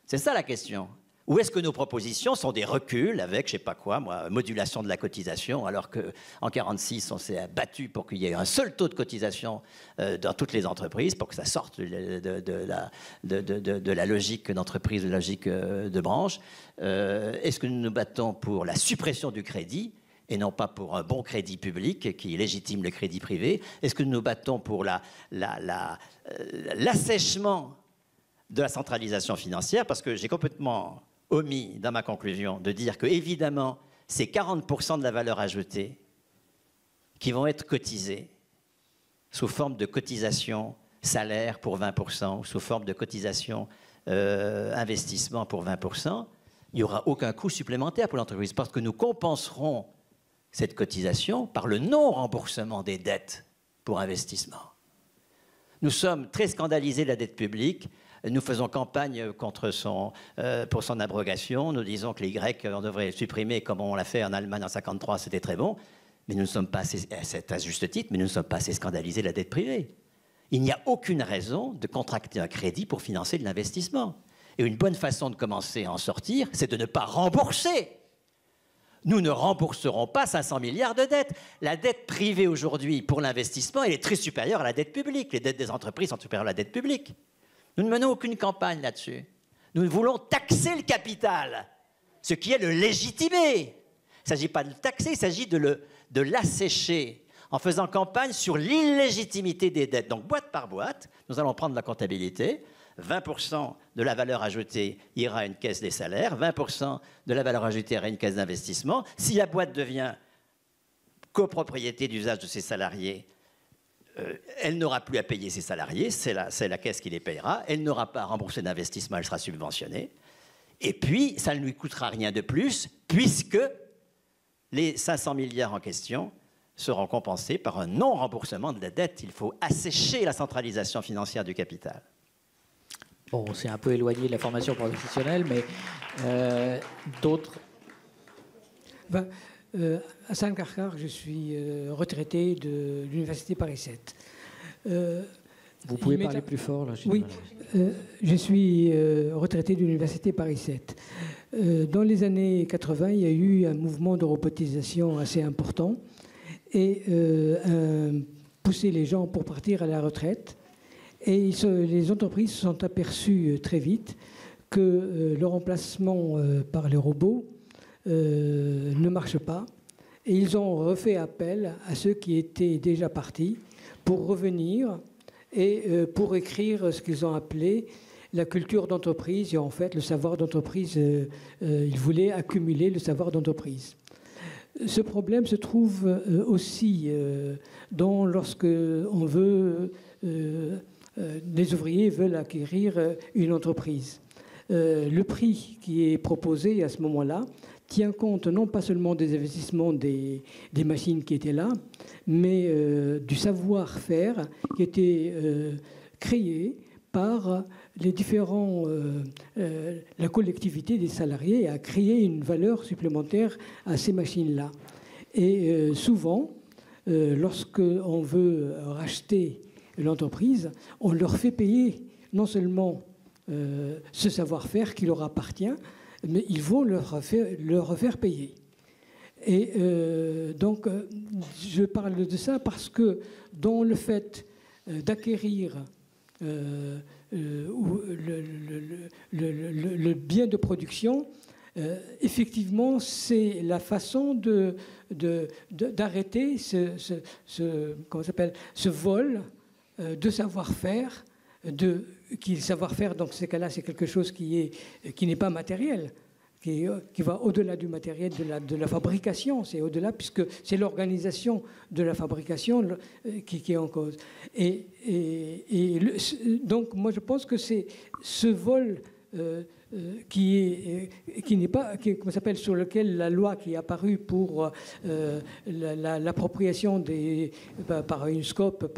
C'est ça la question. Ou est-ce que nos propositions sont des reculs avec, je ne sais pas quoi, moi, modulation de la cotisation, alors qu'en 1946, on s'est battu pour qu'il y ait un seul taux de cotisation dans toutes les entreprises, pour que ça sorte de la logique d'entreprise, de la logique de branche. Est-ce que nous nous battons pour la suppression du crédit et non pas pour un bon crédit public qui légitime le crédit privé? Est-ce que nous nous battons pour l'assèchement de la centralisation financière? Parce que j'ai complètement omis dans ma conclusion de dire que, évidemment, c'est 40% de la valeur ajoutée qui vont être cotisés sous forme de cotisation salaire pour 20%, ou sous forme de cotisation investissement pour 20%. Il n'y aura aucun coût supplémentaire pour l'entreprise parce que nous compenserons cette cotisation par le non-remboursement des dettes pour investissement. Nous sommes très scandalisés de la dette publique. Nous faisons campagne pour son abrogation. Nous disons que les Grecs, on devrait supprimer comme on l'a fait en Allemagne en 1953, c'était très bon. Mais nous ne sommes pas assez, c'est à juste titre, mais nous ne sommes pas assez scandalisés de la dette privée. Il n'y a aucune raison de contracter un crédit pour financer de l'investissement. Et une bonne façon de commencer à en sortir, c'est de ne pas rembourser. Nous ne rembourserons pas 500 milliards de dettes. La dette privée aujourd'hui pour l'investissement, elle est très supérieure à la dette publique. Les dettes des entreprises sont supérieures à la dette publique. Nous ne menons aucune campagne là-dessus. Nous voulons taxer le capital, ce qui est le légitimer. Il ne s'agit pas de le taxer, il s'agit de l'assécher en faisant campagne sur l'illégitimité des dettes. Donc, boîte par boîte, nous allons prendre la comptabilité. 20% de la valeur ajoutée ira à une caisse des salaires, 20% de la valeur ajoutée ira à une caisse d'investissement. Si la boîte devient copropriété d'usage de ses salariés, elle n'aura plus à payer ses salariés, c'est la caisse qui les payera, elle n'aura pas à rembourser d'investissement, elle sera subventionnée. Et puis, ça ne lui coûtera rien de plus, puisque les 500 milliards en question seront compensés par un non-remboursement de la dette. Il faut assécher la centralisation financière du capital. Bon, on s'est un peu éloigné de la formation professionnelle, mais d'autres... Hassan Karkar, je suis retraité de l'Université Paris 7. Vous pouvez parler plus fort là, oui, je suis retraité de l'Université Paris 7. Dans les années 80, il y a eu un mouvement de robotisation assez important et pousser les gens pour partir à la retraite. Et les entreprises se sont aperçues très vite que le remplacement par les robots ne marche pas. Et ils ont refait appel à ceux qui étaient déjà partis pour revenir et pour écrire ce qu'ils ont appelé la culture d'entreprise. Et en fait, le savoir d'entreprise, ils voulaient accumuler le savoir d'entreprise. Ce problème se trouve aussi lorsque on veut, les ouvriers veulent acquérir une entreprise. Le prix qui est proposé à ce moment-là tient compte non pas seulement des investissements des machines qui étaient là, mais du savoir-faire qui était créé par les différents, la collectivité des salariés a créé une valeur supplémentaire à ces machines-là. Et souvent, lorsqu'on veut racheter l'entreprise, on leur fait payer non seulement ce savoir-faire qui leur appartient, mais il faut leur faire payer. Et donc, je parle de ça parce que dans le fait d'acquérir le bien de production, effectivement, c'est la façon d'arrêter ce vol de savoir-faire. Le savoir-faire, dans ces cas-là, c'est quelque chose qui n'est pas matériel, qui va au-delà du matériel, de la fabrication. C'est au-delà, puisque c'est l'organisation de la fabrication qui est en cause. Donc, moi, je pense que c'est ce vol qui n'est pas, comment s'appelle, sur lequel la loi qui est apparue pour l'appropriation par une scope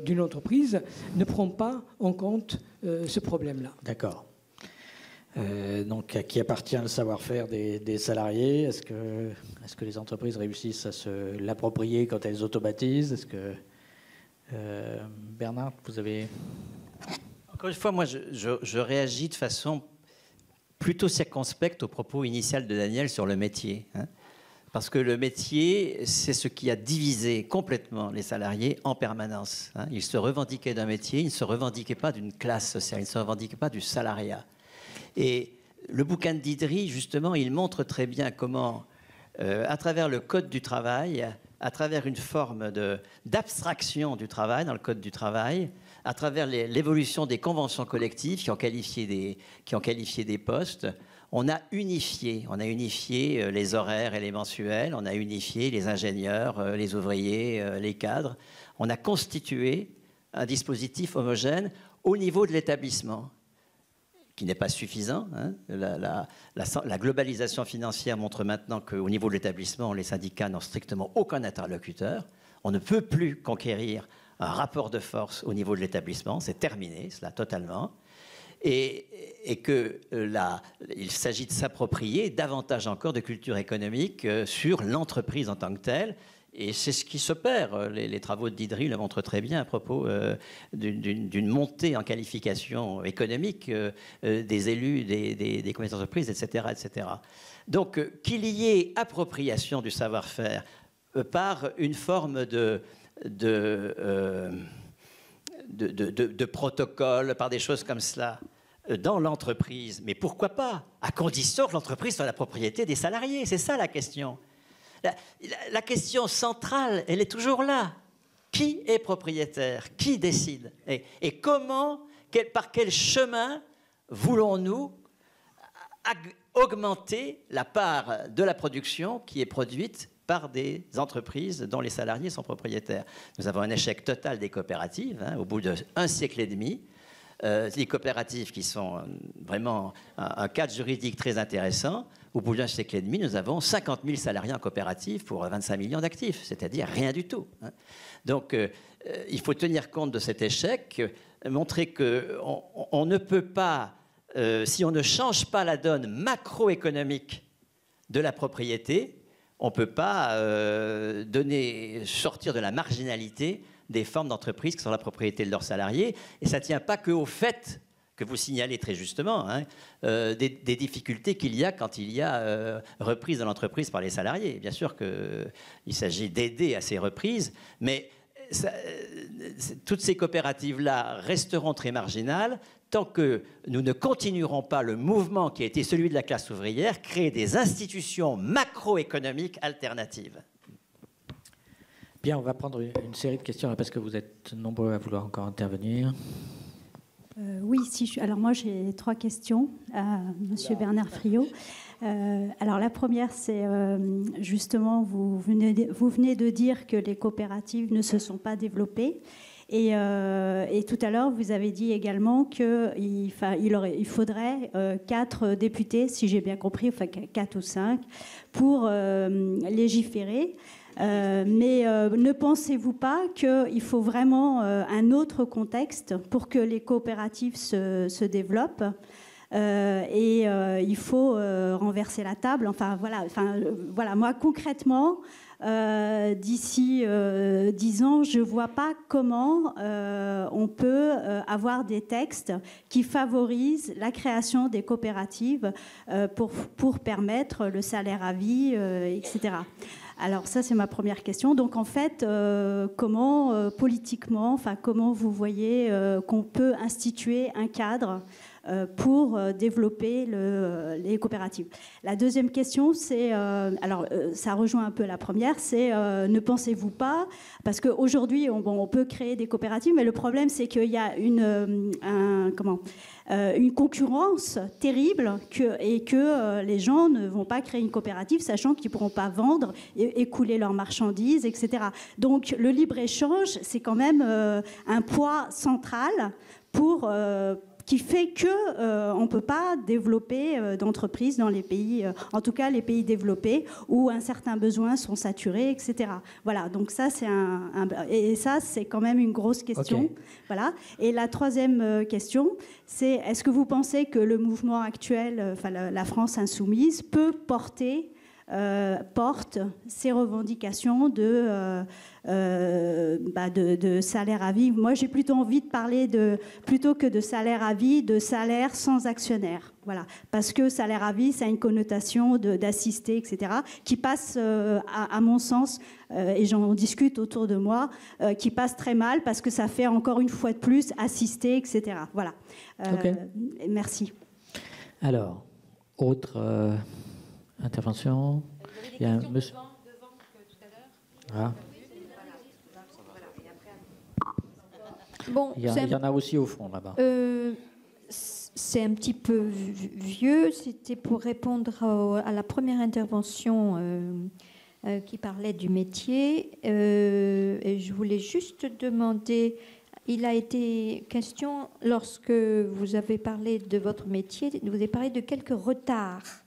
d'une entreprise ne prend pas en compte ce problème-là. D'accord. Donc, à qui appartient le savoir-faire des salariés? Est-ce que les entreprises réussissent à se l'approprier quand elles automatisent? Est-ce que Bernard, vous avez... Encore une fois, moi, je réagis de façon plutôt circonspecte au propos initial de Daniel sur le métier. Parce que le métier, c'est ce qui a divisé complètement les salariés en permanence. Ils se revendiquaient d'un métier, ils ne se revendiquaient pas d'une classe sociale, ils ne se revendiquaient pas du salariat. Et le bouquin de Didry, justement, il montre très bien comment, à travers le Code du travail, à travers une forme d'abstraction du travail dans le Code du travail, à travers l'évolution des conventions collectives qui ont qualifié des postes, on a unifié les horaires et les mensuels, on a unifié les ingénieurs, les ouvriers, les cadres. On a constitué un dispositif homogène au niveau de l'établissement, qui n'est pas suffisant. La globalisation financière montre maintenant qu'au niveau de l'établissement, les syndicats n'ont strictement aucun interlocuteur. On ne peut plus conquérir un rapport de force au niveau de l'établissement, c'est terminé, cela totalement, et qu'il s'agit de s'approprier davantage encore de culture économique sur l'entreprise en tant que telle, et c'est ce qui s'opère. Les travaux de Didry le montrent très bien à propos d'une montée en qualification économique des élus, des communautés d'entreprise, etc., etc. Donc, qu'il y ait appropriation du savoir-faire par une forme de protocole, par des choses comme cela, dans l'entreprise. Mais pourquoi pas? À condition que l'entreprise soit la propriété des salariés. C'est ça la question. La question centrale, elle est toujours là. Qui est propriétaire? Qui décide? Et comment, Par quel chemin voulons-nous augmenter la part de la production qui est produite par des entreprises dont les salariés sont propriétaires? Nous avons un échec total des coopératives, hein, au bout d'un siècle et demi. Les coopératives qui sont vraiment un cadre juridique très intéressant, au bout d'un siècle et demi, nous avons 50 000 salariés en coopérative pour 25 millions d'actifs, c'est-à-dire rien du tout, hein. Donc, il faut tenir compte de cet échec, montrer qu'on ne peut pas, si on ne change pas la donne macroéconomique de la propriété, on ne peut pas sortir de la marginalité des formes d'entreprises qui sont la propriété de leurs salariés. Et ça ne tient pas qu'au fait que vous signalez très justement, hein, des difficultés qu'il y a quand il y a reprise de l'entreprise par les salariés. Bien sûr qu'il s'agit d'aider à ces reprises, mais toutes ces coopératives-là resteront très marginales tant que nous ne continuerons pas le mouvement qui a été celui de la classe ouvrière, créer des institutions macroéconomiques alternatives. Bien, on va prendre une série de questions là, parce que vous êtes nombreux à vouloir encore intervenir. Oui, alors moi j'ai 3 questions à Monsieur Bernard Friot. Alors la première, c'est justement, vous venez de dire que les coopératives ne se sont pas développées. Et tout à l'heure, vous avez dit également qu'il faudrait 4 députés, si j'ai bien compris, enfin 4 ou 5, pour légiférer. Mais ne pensez-vous pas qu'il faut vraiment un autre contexte pour que les coopératives se développent et il faut renverser la table. Enfin, voilà. Moi, concrètement, d'ici 10 ans, je ne vois pas comment on peut avoir des textes qui favorisent la création des coopératives pour permettre le salaire à vie, etc. Alors ça, c'est ma première question. Donc en fait, comment politiquement, comment vous voyez qu'on peut instituer un cadre pour développer les coopératives? La deuxième question, c'est, ça rejoint un peu la première, c'est ne pensez-vous pas, parce qu'aujourd'hui, on peut créer des coopératives, mais le problème, c'est qu'il y a une concurrence terrible et que les gens ne vont pas créer une coopérative sachant qu'ils ne pourront pas vendre et écouler leurs marchandises, etc. Donc le libre-échange, c'est quand même un poids central qui fait qu'on ne peut pas développer d'entreprises dans les pays, en tout cas les pays développés, où certains besoins sont saturés, etc. Voilà, donc ça, c'est quand même une grosse question. Okay. Voilà. Et la troisième question, c'est est-ce que vous pensez que le mouvement actuel, la France insoumise, porte ces revendications de salaire à vie? Moi, j'ai plutôt envie de parler plutôt que de salaire à vie, de salaire sans actionnaire. Voilà. Parce que salaire à vie, ça a une connotation d'assister, etc., qui passe, à mon sens, et j'en discute autour de moi, qui passe très mal parce que ça fait encore une fois de plus assister, etc. Voilà. Okay. Merci. Alors, autre intervention. Il y a un monsieur. Ah. Bon, il y en a aussi au fond là-bas. C'est un petit peu vieux. C'était pour répondre à la première intervention qui parlait du métier. Et je voulais juste demander, il a été question, lorsque vous avez parlé de votre métier, vous avez parlé de quelques retards.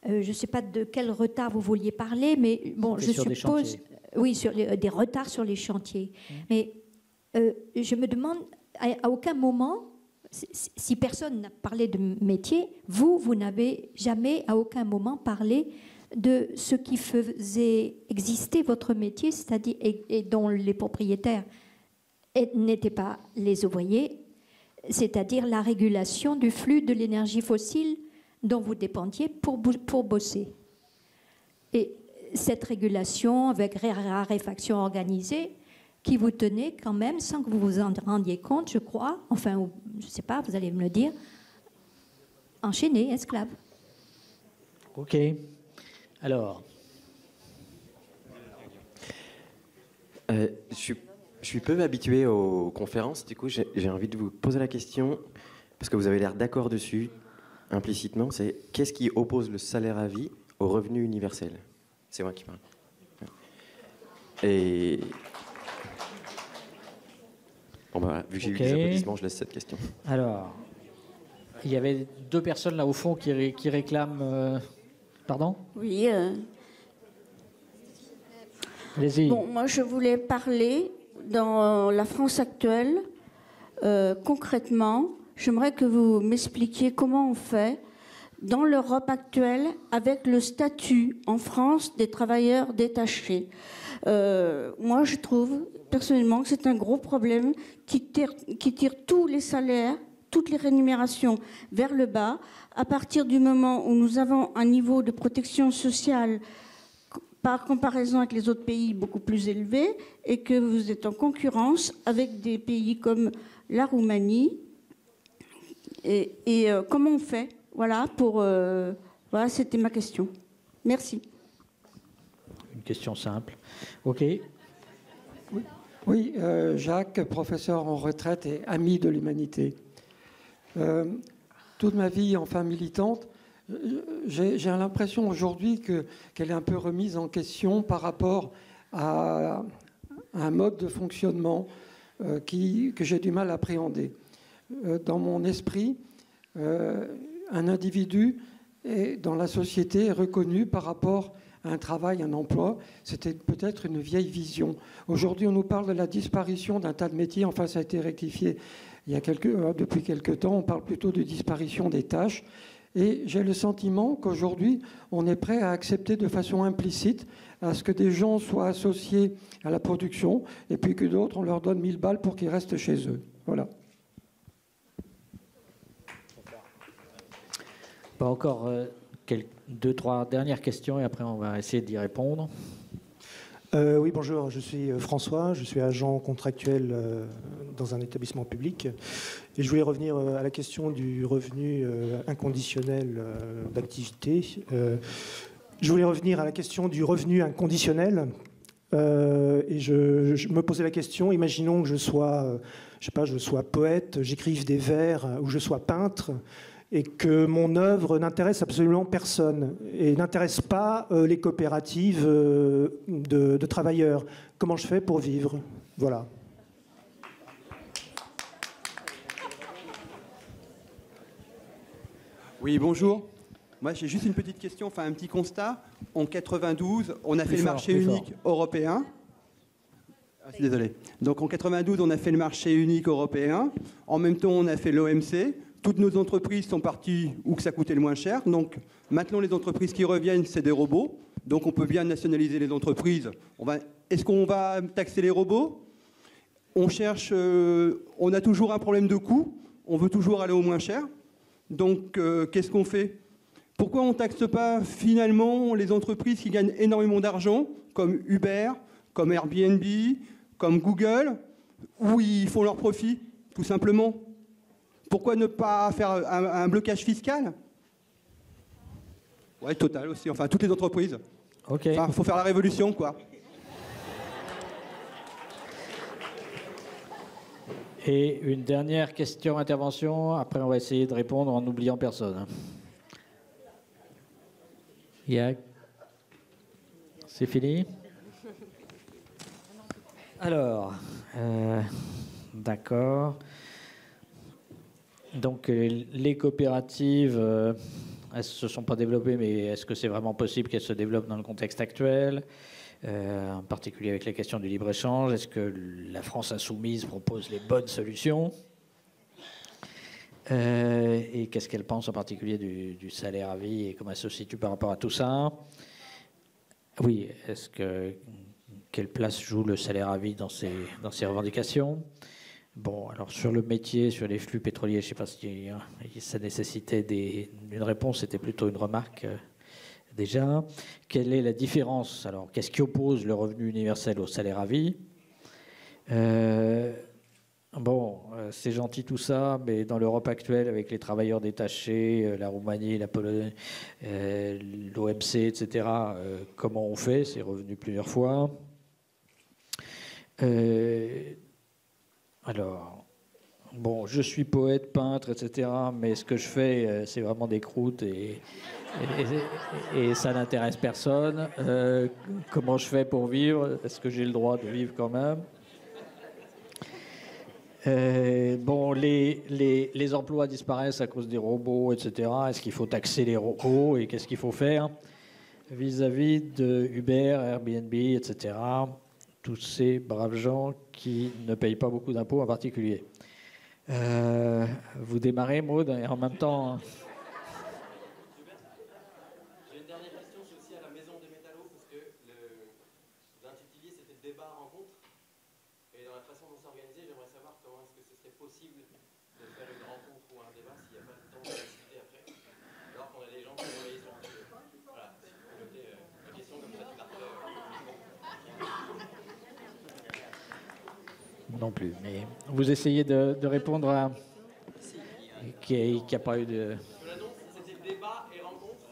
Je ne sais pas de quel retard vous vouliez parler, mais bon, je suppose... Oui, sur des retards sur les chantiers. Mais je me demande, à aucun moment, si personne n'a parlé de métier, vous n'avez jamais, à aucun moment, parlé de ce qui faisait exister votre métier, c'est-à-dire et dont les propriétaires n'étaient pas les ouvriers, c'est-à-dire la régulation du flux de l'énergie fossile dont vous dépendiez pour bosser. Et cette régulation avec raréfaction organisée qui vous tenait quand même, sans que vous vous en rendiez compte, je crois, enfin, je ne sais pas, vous allez me le dire, enchaîné, esclave. Ok. Alors. Je suis peu habitué aux conférences, du coup j'ai envie de vous poser la question, parce que vous avez l'air d'accord dessus, implicitement, c'est qu'est-ce qui oppose le salaire à vie au revenu universel? C'est moi qui parle. Et... Bon bah, vu que j'ai eu des applaudissements, je laisse cette question. Alors, il y avait deux personnes là au fond qui réclament... Pardon? Oui. Allez-y. Bon, moi, je voulais parler dans la France actuelle. Concrètement, j'aimerais que vous m'expliquiez comment on fait dans l'Europe actuelle avec le statut en France des travailleurs détachés. Moi, je trouve personnellement que c'est un gros problème qui tire tous les salaires, toutes les rémunérations vers le bas, à partir du moment où nous avons un niveau de protection sociale par comparaison avec les autres pays beaucoup plus élevé et que vous êtes en concurrence avec des pays comme la Roumanie. Et comment on fait? Voilà, voilà, c'était ma question. Merci. Une question simple. OK. Oui, Jacques, professeur en retraite et ami de l'humanité. Toute ma vie, enfin militante, j'ai l'impression aujourd'hui qu'elle est un peu remise en question par rapport à un mode de fonctionnement que j'ai du mal à appréhender. Dans mon esprit, un individu est, dans la société, est reconnu par rapport à un travail, un emploi. C'était peut-être une vieille vision. Aujourd'hui, on nous parle de la disparition d'un tas de métiers. Enfin, ça a été rectifié depuis quelques temps. On parle plutôt de disparition des tâches. Et j'ai le sentiment qu'aujourd'hui, on est prêt à accepter de façon implicite à ce que des gens soient associés à la production et puis que d'autres, on leur donne 1000 balles pour qu'ils restent chez eux. Voilà. Bon, encore deux, trois dernières questions et après on va essayer d'y répondre. Oui, bonjour, je suis François, je suis agent contractuel dans un établissement public. Et je voulais revenir à la question du revenu inconditionnel d'activité. Je voulais revenir à la question du revenu inconditionnel. Et je me posais la question, imaginons que je sois, je sais pas, je sois poète, j'écrive des vers, ou je sois peintre, et que mon œuvre n'intéresse absolument personne et n'intéresse pas les coopératives de travailleurs. Comment je fais pour vivre? Voilà. Oui, bonjour. Moi, j'ai juste une petite question, enfin un petit constat. En 92, on a fait le marché unique européen. Désolé. Donc en 92, on a fait le marché unique européen. En même temps, on a fait l'OMC. Toutes nos entreprises sont parties où que ça coûtait le moins cher. Donc maintenant, les entreprises qui reviennent, c'est des robots. Donc on peut bien nationaliser les entreprises. Est-ce qu'on va taxer les robots? On cherche, on a toujours un problème de coût. On veut toujours aller au moins cher. Donc qu'est-ce qu'on fait? Pourquoi on ne taxe pas finalement les entreprises qui gagnent énormément d'argent, comme Uber, comme Airbnb, comme Google, où ils font leur profit, tout simplement? Pourquoi ne pas faire un blocage fiscal? Ouais, Total aussi, enfin toutes les entreprises. Ok. Enfin, faut faire la révolution, quoi. Et une dernière question, intervention. Après, on va essayer de répondre en n'oubliant personne. C'est fini? Alors, d'accord. Donc, les coopératives, elles ne se sont pas développées, mais est-ce que c'est vraiment possible qu'elles se développent dans le contexte actuel, en particulier avec la question du libre-échange? Est-ce que la France insoumise propose les bonnes solutions? Et qu'est-ce qu'elle pense en particulier du salaire à vie et comment elle se situe par rapport à tout ça? Oui, quelle place joue le salaire à vie dans ces revendications? Bon, alors sur le métier, sur les flux pétroliers, je ne sais pas si ça nécessitait une réponse, c'était plutôt une remarque déjà. Quelle est la différence? Alors, qu'est-ce qui oppose le revenu universel au salaire à vie? Bon, c'est gentil tout ça, mais dans l'Europe actuelle, avec les travailleurs détachés, la Roumanie, la Pologne, l'OMC, etc., comment on fait? C'est revenu plusieurs fois. Alors, bon, je suis poète, peintre, etc. Mais ce que je fais, c'est vraiment des croûtes et ça n'intéresse personne. Comment je fais pour vivre? Est-ce que j'ai le droit de vivre quand même? Bon, les emplois disparaissent à cause des robots, etc. Est-ce qu'il faut taxer les robots et qu'est-ce qu'il faut faire vis-à-vis de Uber, Airbnb, etc. Tous ces braves gens qui ne payent pas beaucoup d'impôts en particulier. Vous démarrez, Maud, et en même temps... J'ai une dernière question, c'est aussi à la Maison des Métallos, parce que l'intitulé c'était débat rencontre. Et dans la façon dont c'est organisé, j'aimerais savoir comment est-ce que ce serait possible de faire une rencontre ou un débat s'il n'y a pas de temps de discuter après, alors qu'on a des gens qui sont réveillés sur le sujet. Voilà, si vous pouvez noter la question comme ça, tu parles. Non plus, mais vous essayez de répondre à... Qu'il n'y a pas eu de... Je l'annonce, c'était débat et rencontre.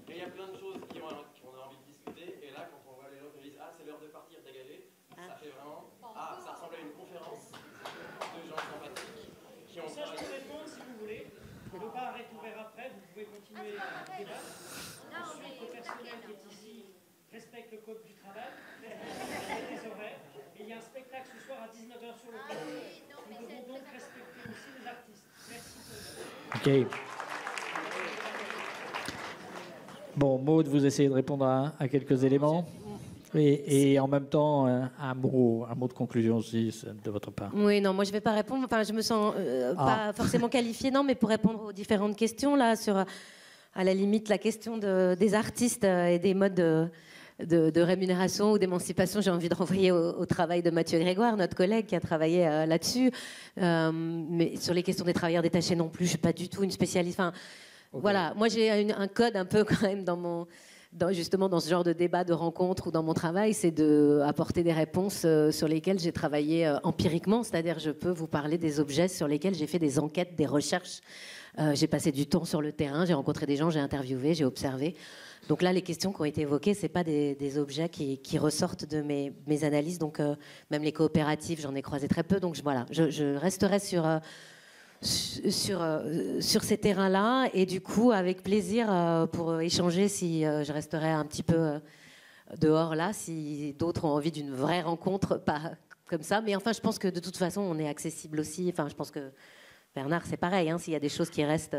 Et il y a plein de choses qu'on a envie de discuter. Et là, quand on voit les gens qui disent « Ah, c'est l'heure de partir, dégager », ça fait vraiment... Ah, ça ressemble à une conférence de gens sympathiques qui ont... Ça, je peux répondre si vous voulez. Le bar est ouvert après, vous pouvez continuer à débattre. Ensuite, le personnel qui est ici respecte le code du travail, les horaires. Et il y a un spectacle ce soir à 19h sur le plateau. Nous devons donc respecter aussi les artistes. Merci pour Ok. Bon, Maud, vous essayez de répondre à quelques éléments. Et en même temps, un mot de conclusion aussi de votre part. Oui, non, moi je ne vais pas répondre. Enfin, je me sens pas forcément qualifiée, non, mais pour répondre aux différentes questions là, sur à la limite la question des artistes et des modes de rémunération ou d'émancipation, j'ai envie de renvoyer au travail de Mathieu Grégoire, notre collègue qui a travaillé là-dessus. Mais sur les questions des travailleurs détachés non plus, je ne suis pas du tout une spécialiste. Enfin, voilà, moi j'ai un code un peu quand même justement dans ce genre de débat, de rencontre ou dans mon travail, c'est d'apporter des réponses sur lesquelles j'ai travaillé empiriquement, c'est-à-dire je peux vous parler des objets sur lesquels j'ai fait des enquêtes, des recherches. J'ai passé du temps sur le terrain, j'ai rencontré des gens, j'ai interviewé, j'ai observé. Donc là, les questions qui ont été évoquées, ce n'est pas des objets qui ressortent de mes analyses. Donc même les coopératives, j'en ai croisé très peu. Donc voilà, je resterai sur ces terrains-là et du coup, avec plaisir pour échanger si je resterai un petit peu dehors là, si d'autres ont envie d'une vraie rencontre, pas comme ça. Mais enfin, je pense que de toute façon, on est accessible aussi. Enfin, je pense que Bernard, c'est pareil. Hein, s'il y a des choses qui restent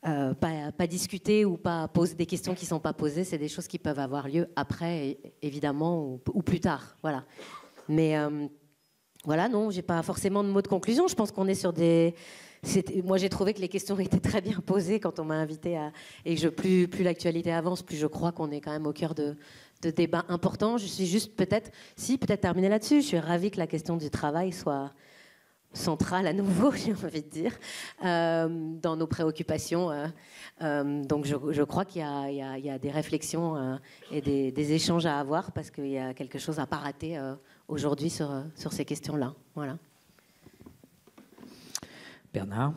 pas discutées ou pas poser des questions qui ne sont pas posées, c'est des choses qui peuvent avoir lieu après, évidemment, ou plus tard. Voilà. Mais voilà, non, j'ai pas forcément de mot de conclusion. Je pense qu'on est sur des... Moi, j'ai trouvé que les questions étaient très bien posées quand on m'a invité et plus l'actualité avance, plus je crois qu'on est quand même au cœur de débats importants. Je suis juste peut-être terminer là-dessus. Je suis ravie que la question du travail soit centrale à nouveau, j'ai envie de dire, dans nos préoccupations. Donc, je crois qu'il y a des réflexions et des échanges à avoir parce qu'il y a quelque chose à pas rater aujourd'hui sur ces questions-là. Voilà. Bernard.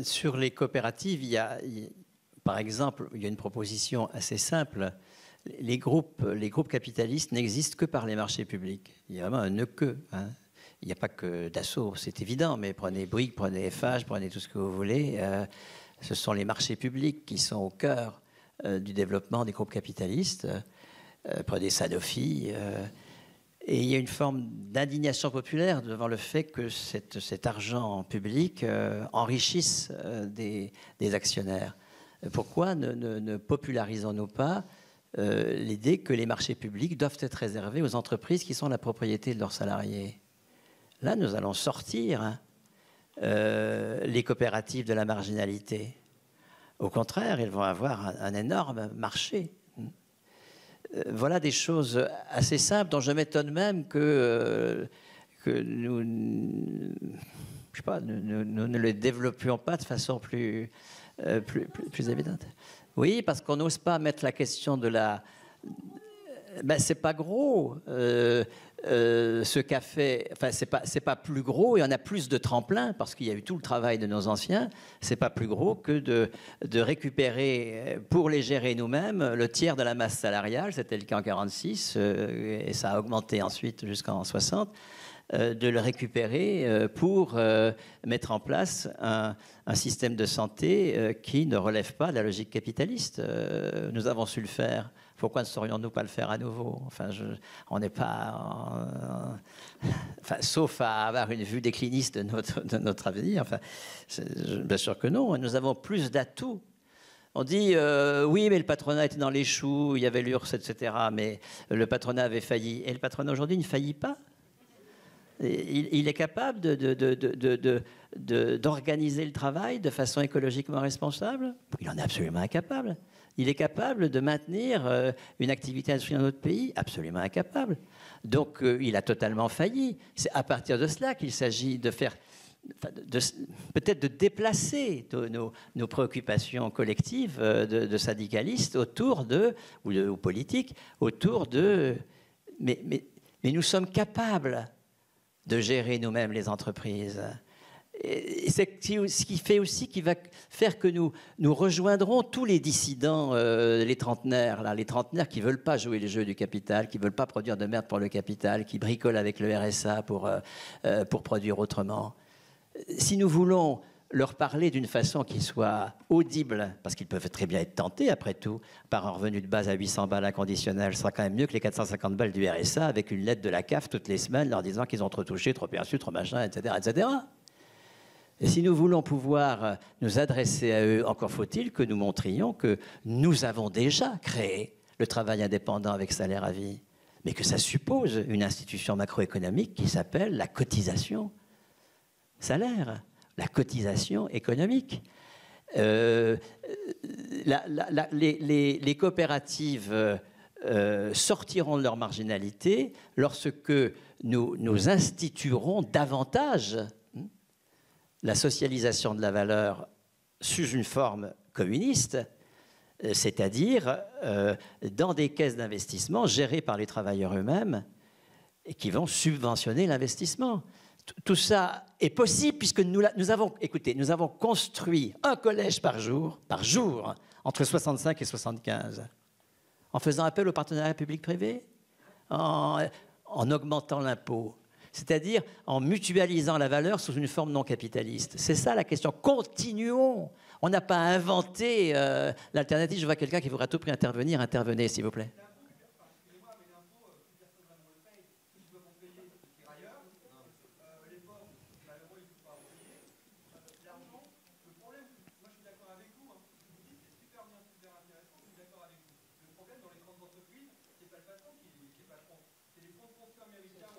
Sur les coopératives, par exemple, il y a une proposition assez simple. Les groupes capitalistes n'existent que par les marchés publics. Il y a vraiment un ne que. Hein. Il n'y a pas que Dassault, c'est évident, mais prenez Bouygues, prenez FH, prenez tout ce que vous voulez. Ce sont les marchés publics qui sont au cœur du développement des groupes capitalistes. Prenez Sanofi. Et il y a une forme d'indignation populaire devant le fait que cet argent public enrichisse des actionnaires. Pourquoi ne popularisons-nous pas l'idée que les marchés publics doivent être réservés aux entreprises qui sont la propriété de leurs salariés? Là, nous allons sortir les coopératives de la marginalité. Au contraire, ils vont avoir un énorme marché. Voilà des choses assez simples dont je m'étonne même que nous ne les développions pas de façon plus évidente. Oui, parce qu'on n'ose pas mettre la question de la... c'est pas gros. ce qu'a fait, enfin c'est pas plus gros, et on a plus de tremplin parce qu'il y a eu tout le travail de nos anciens. C'est pas plus gros que de récupérer pour les gérer nous-mêmes le tiers de la masse salariale. C'était le cas en 46 et ça a augmenté ensuite jusqu'en 60. De le récupérer pour mettre en place un système de santé qui ne relève pas de la logique capitaliste. Nous avons su le faire. Pourquoi ne saurions-nous pas le faire à nouveau? Enfin, on n'est pas... enfin, sauf à avoir une vue décliniste de notre avenir. Enfin, bien sûr que non. Nous avons plus d'atouts. On dit, oui, mais le patronat était dans les choux, il y avait l'URSS, etc. Mais le patronat avait failli. Et le patronat aujourd'hui ne faillit pas. Il est capable d'organiser le travail de façon écologiquement responsable. Il en est absolument incapable. Il est capable de maintenir une activité industrielle dans notre pays, absolument incapable. Donc il a totalement failli. C'est à partir de cela qu'il s'agit de faire, peut-être de déplacer nos préoccupations collectives de syndicalistes autour ou politiques, autour de... Mais nous sommes capables de gérer nous-mêmes les entreprises. C'est ce qui fait aussi, qui va faire que nous rejoindrons tous les dissidents, les trentenaires qui ne veulent pas jouer les jeux du capital, qui ne veulent pas produire de merde pour le capital, qui bricolent avec le RSA pour produire autrement. Si nous voulons leur parler d'une façon qui soit audible, parce qu'ils peuvent très bien être tentés, après tout, par un revenu de base à 800 balles inconditionnel, ce sera quand même mieux que les 450 balles du RSA, avec une lettre de la CAF toutes les semaines leur disant qu'ils ont trop touché, trop perçu, trop machin, etc., etc. Et si nous voulons pouvoir nous adresser à eux, encore faut-il que nous montrions que nous avons déjà créé le travail indépendant avec salaire à vie, mais que ça suppose une institution macroéconomique qui s'appelle la cotisation salaire, la cotisation économique. Les coopératives sortiront de leur marginalité lorsque nous instituerons davantage la socialisation de la valeur sous une forme communiste, c'est-à-dire dans des caisses d'investissement gérées par les travailleurs eux-mêmes et qui vont subventionner l'investissement. Tout ça est possible puisque nous avons construit un collège par jour, entre 65 et 75, en faisant appel au partenariat public-privé, en augmentant l'impôt, c'est-à-dire en mutualisant la valeur sous une forme non capitaliste. C'est ça la question. Continuons. On n'a pas inventé l'alternative. Je vois quelqu'un qui voudrait à tout prix intervenir. Intervenez, s'il vous plaît.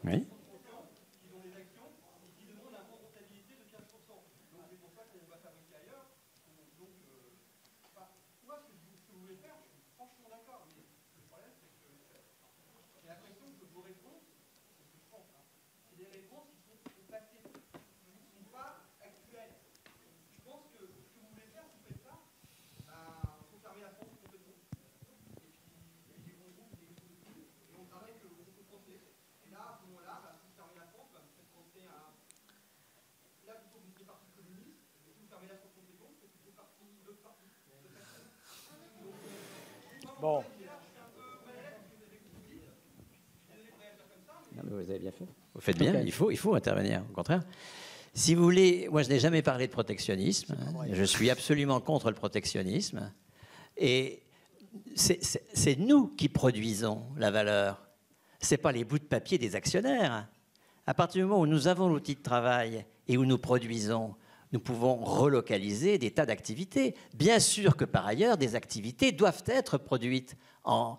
Oui. Bon. Non, mais vous avez bien fait. Vous faites bien, okay. Il faut intervenir, au contraire. Si vous voulez, moi je n'ai jamais parlé de protectionnisme. Je suis absolument contre le protectionnisme. Et c'est nous qui produisons la valeur. Ce n'est pas les bouts de papier des actionnaires. À partir du moment où nous avons l'outil de travail et où nous produisons, nous pouvons relocaliser des tas d'activités. Bien sûr que par ailleurs, des activités doivent être produites en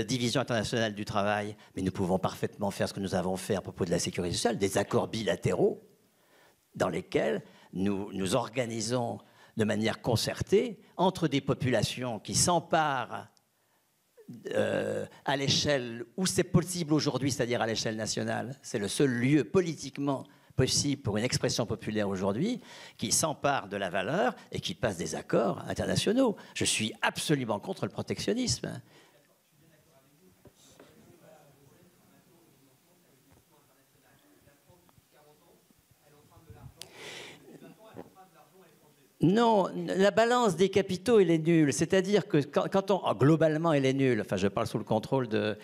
division internationale du travail, mais nous pouvons parfaitement faire ce que nous avons fait à propos de la sécurité sociale, des accords bilatéraux dans lesquels nous organisons de manière concertée entre des populations qui s'emparent à l'échelle où c'est possible aujourd'hui, c'est-à-dire à l'échelle nationale. C'est le seul lieu politiquement possible pour une expression populaire aujourd'hui, qui s'empare de la valeur et qui passe des accords internationaux. Je suis absolument contre le protectionnisme. Non, la balance des capitaux, elle est nulle. C'est-à-dire que quand on... globalement, elle est nulle. Enfin, je parle sous le contrôle de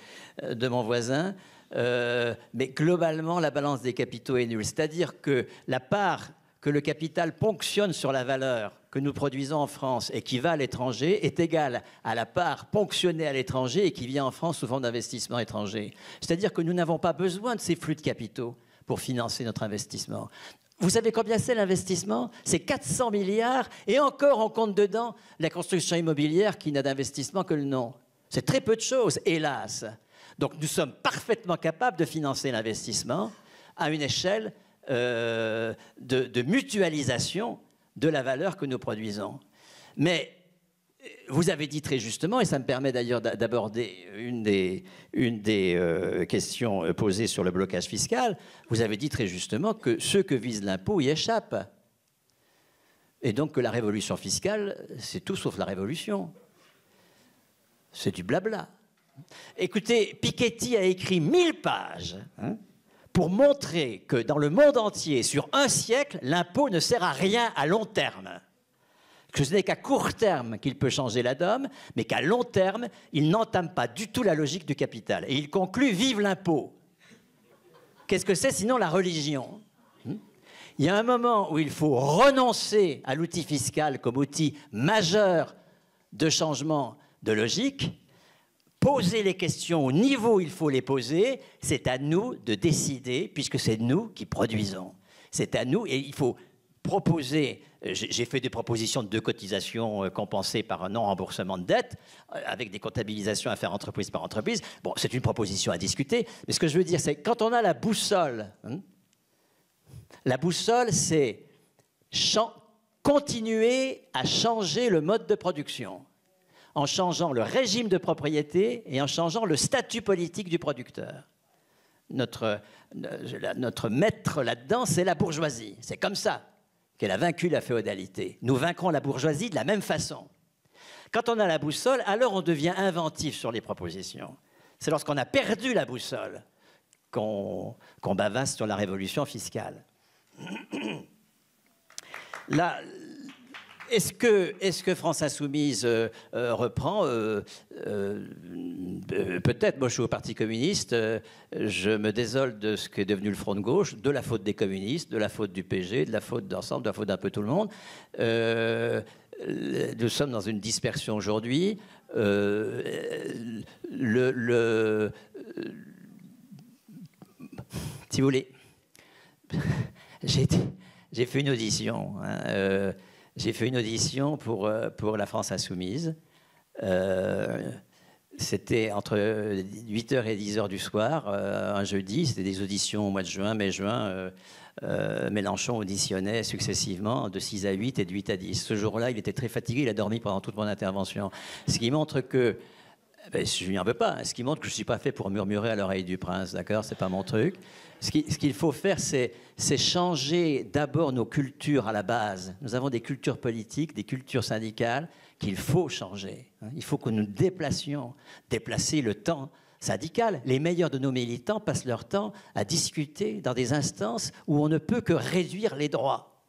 mon voisin. Mais globalement, la balance des capitaux est nulle. C'est-à-dire que la part que le capital ponctionne sur la valeur que nous produisons en France et qui va à l'étranger est égale à la part ponctionnée à l'étranger et qui vient en France sous forme d'investissement étranger. C'est-à-dire que nous n'avons pas besoin de ces flux de capitaux pour financer notre investissement. Vous savez combien c'est l'investissement? C'est 400 milliards et encore on compte dedans la construction immobilière qui n'a d'investissement que le nom. C'est très peu de choses, hélas. Donc nous sommes parfaitement capables de financer l'investissement à une échelle de mutualisation de la valeur que nous produisons. Mais vous avez dit très justement, et ça me permet d'ailleurs d'aborder une des questions posées sur le blocage fiscal, vous avez dit très justement que ceux que vise l'impôt y échappent. Et donc que la révolution fiscale, c'est tout sauf la révolution. C'est du blabla. Écoutez, Piketty a écrit 1000 pages pour montrer que dans le monde entier, sur un siècle, l'impôt ne sert à rien à long terme. Que ce n'est qu'à court terme qu'il peut changer la donne, mais qu'à long terme, il n'entame pas du tout la logique du capital. Et il conclut « Vive l'impôt ». Qu'est-ce que c'est sinon la religion? Il y a un moment où il faut renoncer à l'outil fiscal comme outil majeur de changement de logique, poser les questions au niveau où il faut les poser, c'est à nous de décider, puisque c'est nous qui produisons. C'est à nous, et il faut proposer, j'ai fait des propositions de cotisations compensées par un non-remboursement de dette, avec des comptabilisations à faire entreprise par entreprise. Bon, c'est une proposition à discuter, mais ce que je veux dire, c'est quand on a la boussole, c'est continuer à changer le mode de production, en changeant le régime de propriété et en changeant le statut politique du producteur. Notre maître là-dedans, c'est la bourgeoisie. C'est comme ça qu'elle a vaincu la féodalité. Nous vaincrons la bourgeoisie de la même façon. Quand on a la boussole, alors on devient inventif sur les propositions. C'est lorsqu'on a perdu la boussole qu'on bavasse sur la révolution fiscale. Là, est-ce que France Insoumise reprend peut-être, moi je suis au Parti communiste, je me désole de ce qu'est devenu le Front de gauche, de la faute des communistes, de la faute du PG, de la faute d'ensemble, de la faute d'un peu tout le monde. Nous sommes dans une dispersion aujourd'hui. Si vous voulez, j'ai fait une audition. J'ai fait une audition pour la France Insoumise. C'était entre 8h et 10h du soir, un jeudi. C'était des auditions au mois de juin, mai-juin. Mélenchon auditionnait successivement de 6 à 8 et de 8 à 10. Ce jour-là, il était très fatigué. Il a dormi pendant toute mon intervention. Ce qui montre que... je n'y en veux pas. Ce qui montre que je ne suis pas fait pour murmurer à l'oreille du prince. D'accord? C'est pas mon truc. Ce qu'il faut faire, c'est changer d'abord nos cultures à la base. Nous avons des cultures politiques, des cultures syndicales qu'il faut changer. Il faut que nous déplacer le temps syndical. Les meilleurs de nos militants passent leur temps à discuter dans des instances où on ne peut que réduire les droits.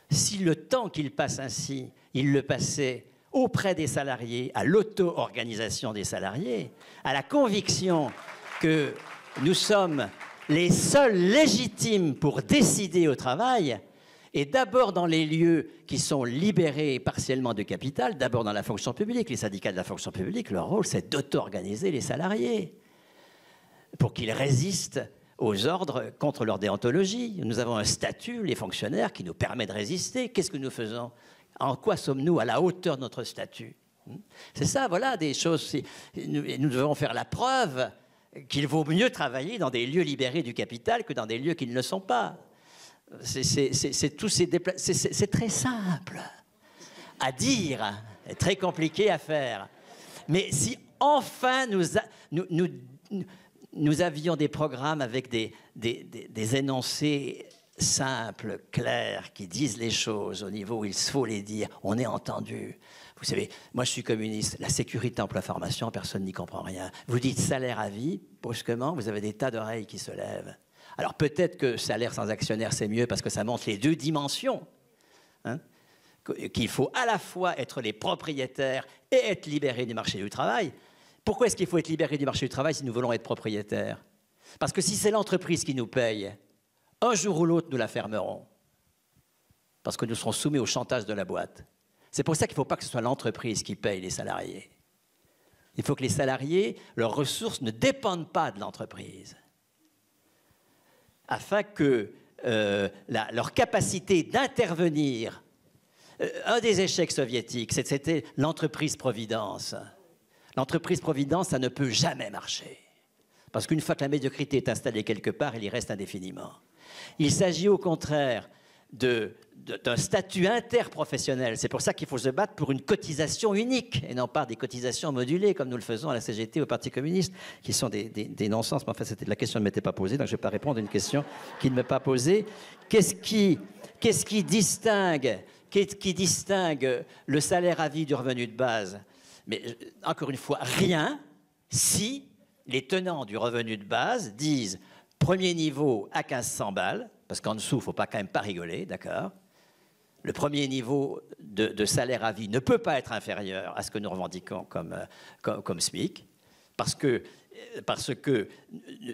Si le temps qu'ils passent ainsi, ils le passaient auprès des salariés, à l'auto-organisation des salariés, à la conviction que nous sommes les seuls légitimes pour décider au travail, et d'abord dans les lieux qui sont libérés partiellement de capital, d'abord dans la fonction publique. Les syndicats de la fonction publique, leur rôle, c'est d'auto-organiser les salariés pour qu'ils résistent aux ordres contre leur déontologie. Nous avons un statut, les fonctionnaires, qui nous permet de résister. Qu'est-ce que nous faisons? En quoi sommes-nous à la hauteur de notre statut? C'est ça, voilà, des choses. Nous devons faire la preuve qu'il vaut mieux travailler dans des lieux libérés du capital que dans des lieux qui ne le sont pas. C'est très simple à dire, et très compliqué à faire. Mais si enfin nous avions des programmes avec des énoncés simples, clairs, qui disent les choses au niveau où il faut les dire, on est entendu. Vous savez, moi je suis communiste, la sécurité emploi-formation, personne n'y comprend rien. Vous dites salaire à vie, brusquement, vous avez des tas d'oreilles qui se lèvent. Alors peut-être que salaire sans actionnaire, c'est mieux parce que ça montre les deux dimensions. Hein, qu'il faut à la fois être les propriétaires et être libérés du marché du travail. Pourquoi est-ce qu'il faut être libéré du marché du travail si nous voulons être propriétaires? Parce que si c'est l'entreprise qui nous paye, un jour ou l'autre, nous la fermerons. Parce que nous serons soumis au chantage de la boîte. C'est pour ça qu'il ne faut pas que ce soit l'entreprise qui paye les salariés. Il faut que les salariés, leurs ressources ne dépendent pas de l'entreprise. Afin que leur capacité d'intervenir... un des échecs soviétiques, c'était l'entreprise-providence. L'entreprise-providence, ça ne peut jamais marcher. Parce qu'une fois que la médiocrité est installée quelque part, elle y reste indéfiniment. Il s'agit au contraire d'un statut interprofessionnel. C'est pour ça qu'il faut se battre pour une cotisation unique et non pas des cotisations modulées comme nous le faisons à la CGT, au Parti communiste, qui sont des non-sens. Mais en fait, la question ne m'était pas posée, donc je ne vais pas répondre à une question qui ne m'est pas posée. Qu'est-ce qui distingue le salaire à vie du revenu de base? Mais encore une fois, rien si les tenants du revenu de base disent premier niveau à 1500 balles, parce qu'en dessous, il ne faut quand même pas rigoler, d'accord? Le premier niveau de salaire à vie ne peut pas être inférieur à ce que nous revendiquons comme SMIC, parce que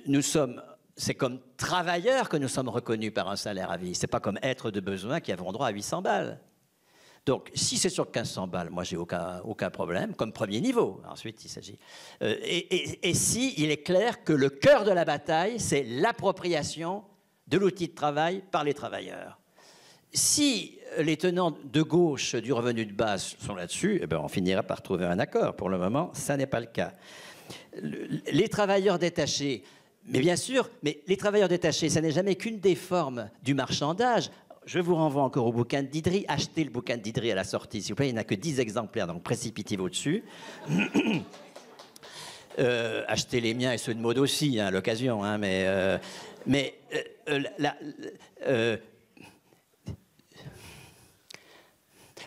nous sommes... C'est comme travailleurs que nous sommes reconnus par un salaire à vie. Ce n'est pas comme êtres de besoin qui avons droit à 800 balles. Donc, si c'est sur 1500 balles, moi, j'ai aucun problème, comme premier niveau. Ensuite, il s'agit... et si il est clair que le cœur de la bataille, c'est l'appropriation de l'outil de travail par les travailleurs. Si les tenants de gauche du revenu de base sont là-dessus, eh bien, on finira par trouver un accord. Pour le moment, ça n'est pas le cas. Les travailleurs détachés... Mais bien sûr, mais les travailleurs détachés, ça n'est jamais qu'une des formes du marchandage. Je vous renvoie encore au bouquin de Didry. Achetez le bouquin de Didry à la sortie, s'il vous plaît. Il n'y en a que 10 exemplaires, donc précipitez-vous dessus. Achetez les miens et ceux de Maud aussi, à l'occasion. Hein,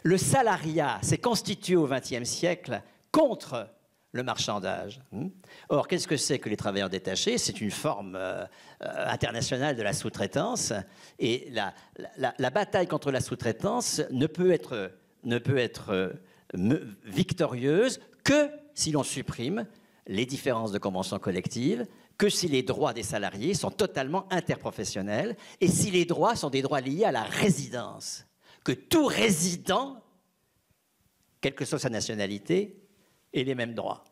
le salariat s'est constitué au XXe siècle contre le marchandage. Or, qu'est-ce que c'est que les travailleurs détachés? C'est une forme internationale de la sous-traitance. Et la bataille contre la sous-traitance ne peut être victorieuse que si l'on supprime les différences de convention collective, que si les droits des salariés sont totalement interprofessionnels et si les droits sont des droits liés à la résidence. Que tout résident, quelle que soit sa nationalité, ait les mêmes droits.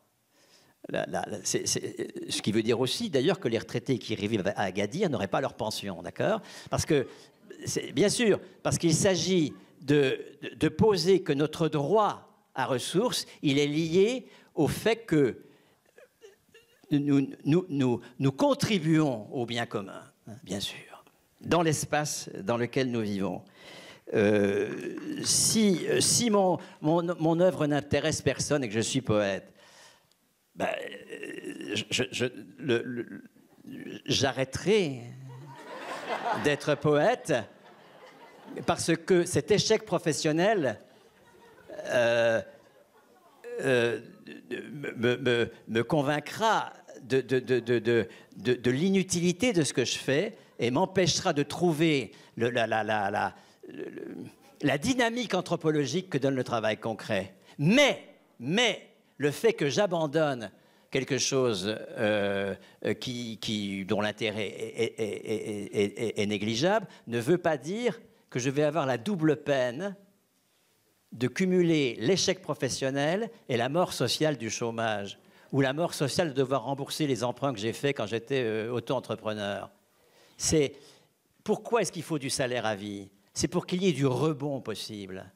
Ce qui veut dire aussi, d'ailleurs, que les retraités qui vivent à Agadir n'auraient pas leur pension, d'accord? Parce que, bien sûr, parce qu'il s'agit de poser que notre droit à ressources, il est lié au fait que nous contribuons au bien commun, bien sûr, dans l'espace dans lequel nous vivons. Si mon œuvre n'intéresse personne et que je suis poète, ben, j'arrêterai d'être poète parce que cet échec professionnel me convaincra de l'inutilité de ce que je fais et m'empêchera de trouver la dynamique anthropologique que donne le travail concret. Mais le fait que j'abandonne quelque chose dont l'intérêt est négligeable ne veut pas dire que je vais avoir la double peine de cumuler l'échec professionnel et la mort sociale du chômage, ou la mort sociale de devoir rembourser les emprunts que j'ai faits quand j'étais auto-entrepreneur. Pourquoi est-ce qu'il faut du salaire à vie? C'est pour qu'il y ait du rebond possible.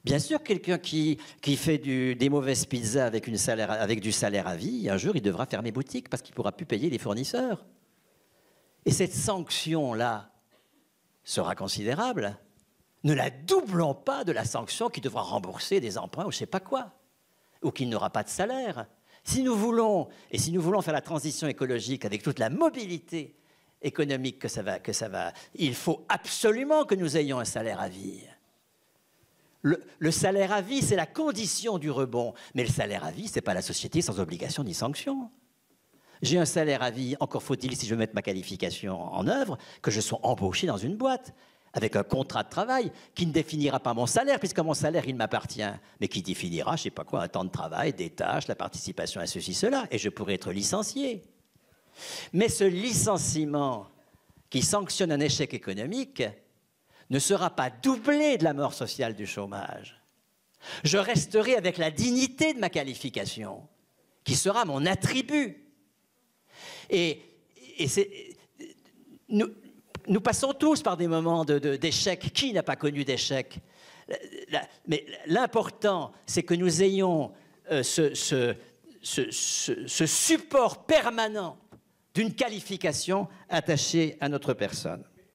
Bien sûr, quelqu'un qui fait des mauvaises pizzas avec du salaire à vie, un jour, il devra fermer boutique parce qu'il ne pourra plus payer les fournisseurs. Et cette sanction-là sera considérable. Ne la doublons pas de la sanction qui devra rembourser des emprunts ou je ne sais pas quoi, ou qu'il n'aura pas de salaire. Si nous voulons faire la transition écologique avec toute la mobilité économique que ça va, il faut absolument que nous ayons un salaire à vie. Le salaire à vie, c'est la condition du rebond. Mais le salaire à vie, ce n'est pas la société sans obligation ni sanction. J'ai un salaire à vie, encore faut-il, si je veux mettre ma qualification en œuvre, que je sois embauché dans une boîte, avec un contrat de travail qui ne définira pas mon salaire, puisque mon salaire, il m'appartient, mais qui définira, je ne sais pas quoi, un temps de travail, des tâches, la participation à ceci, cela, et je pourrais être licencié. Mais ce licenciement qui sanctionne un échec économique ne sera pas doublé de la mort sociale du chômage. Je resterai avec la dignité de ma qualification, qui sera mon attribut. Et nous passons tous par des moments d'échec. Qui n'a pas connu d'échec? Mais l'important, c'est que nous ayons ce support permanent d'une qualification attachée à notre personne.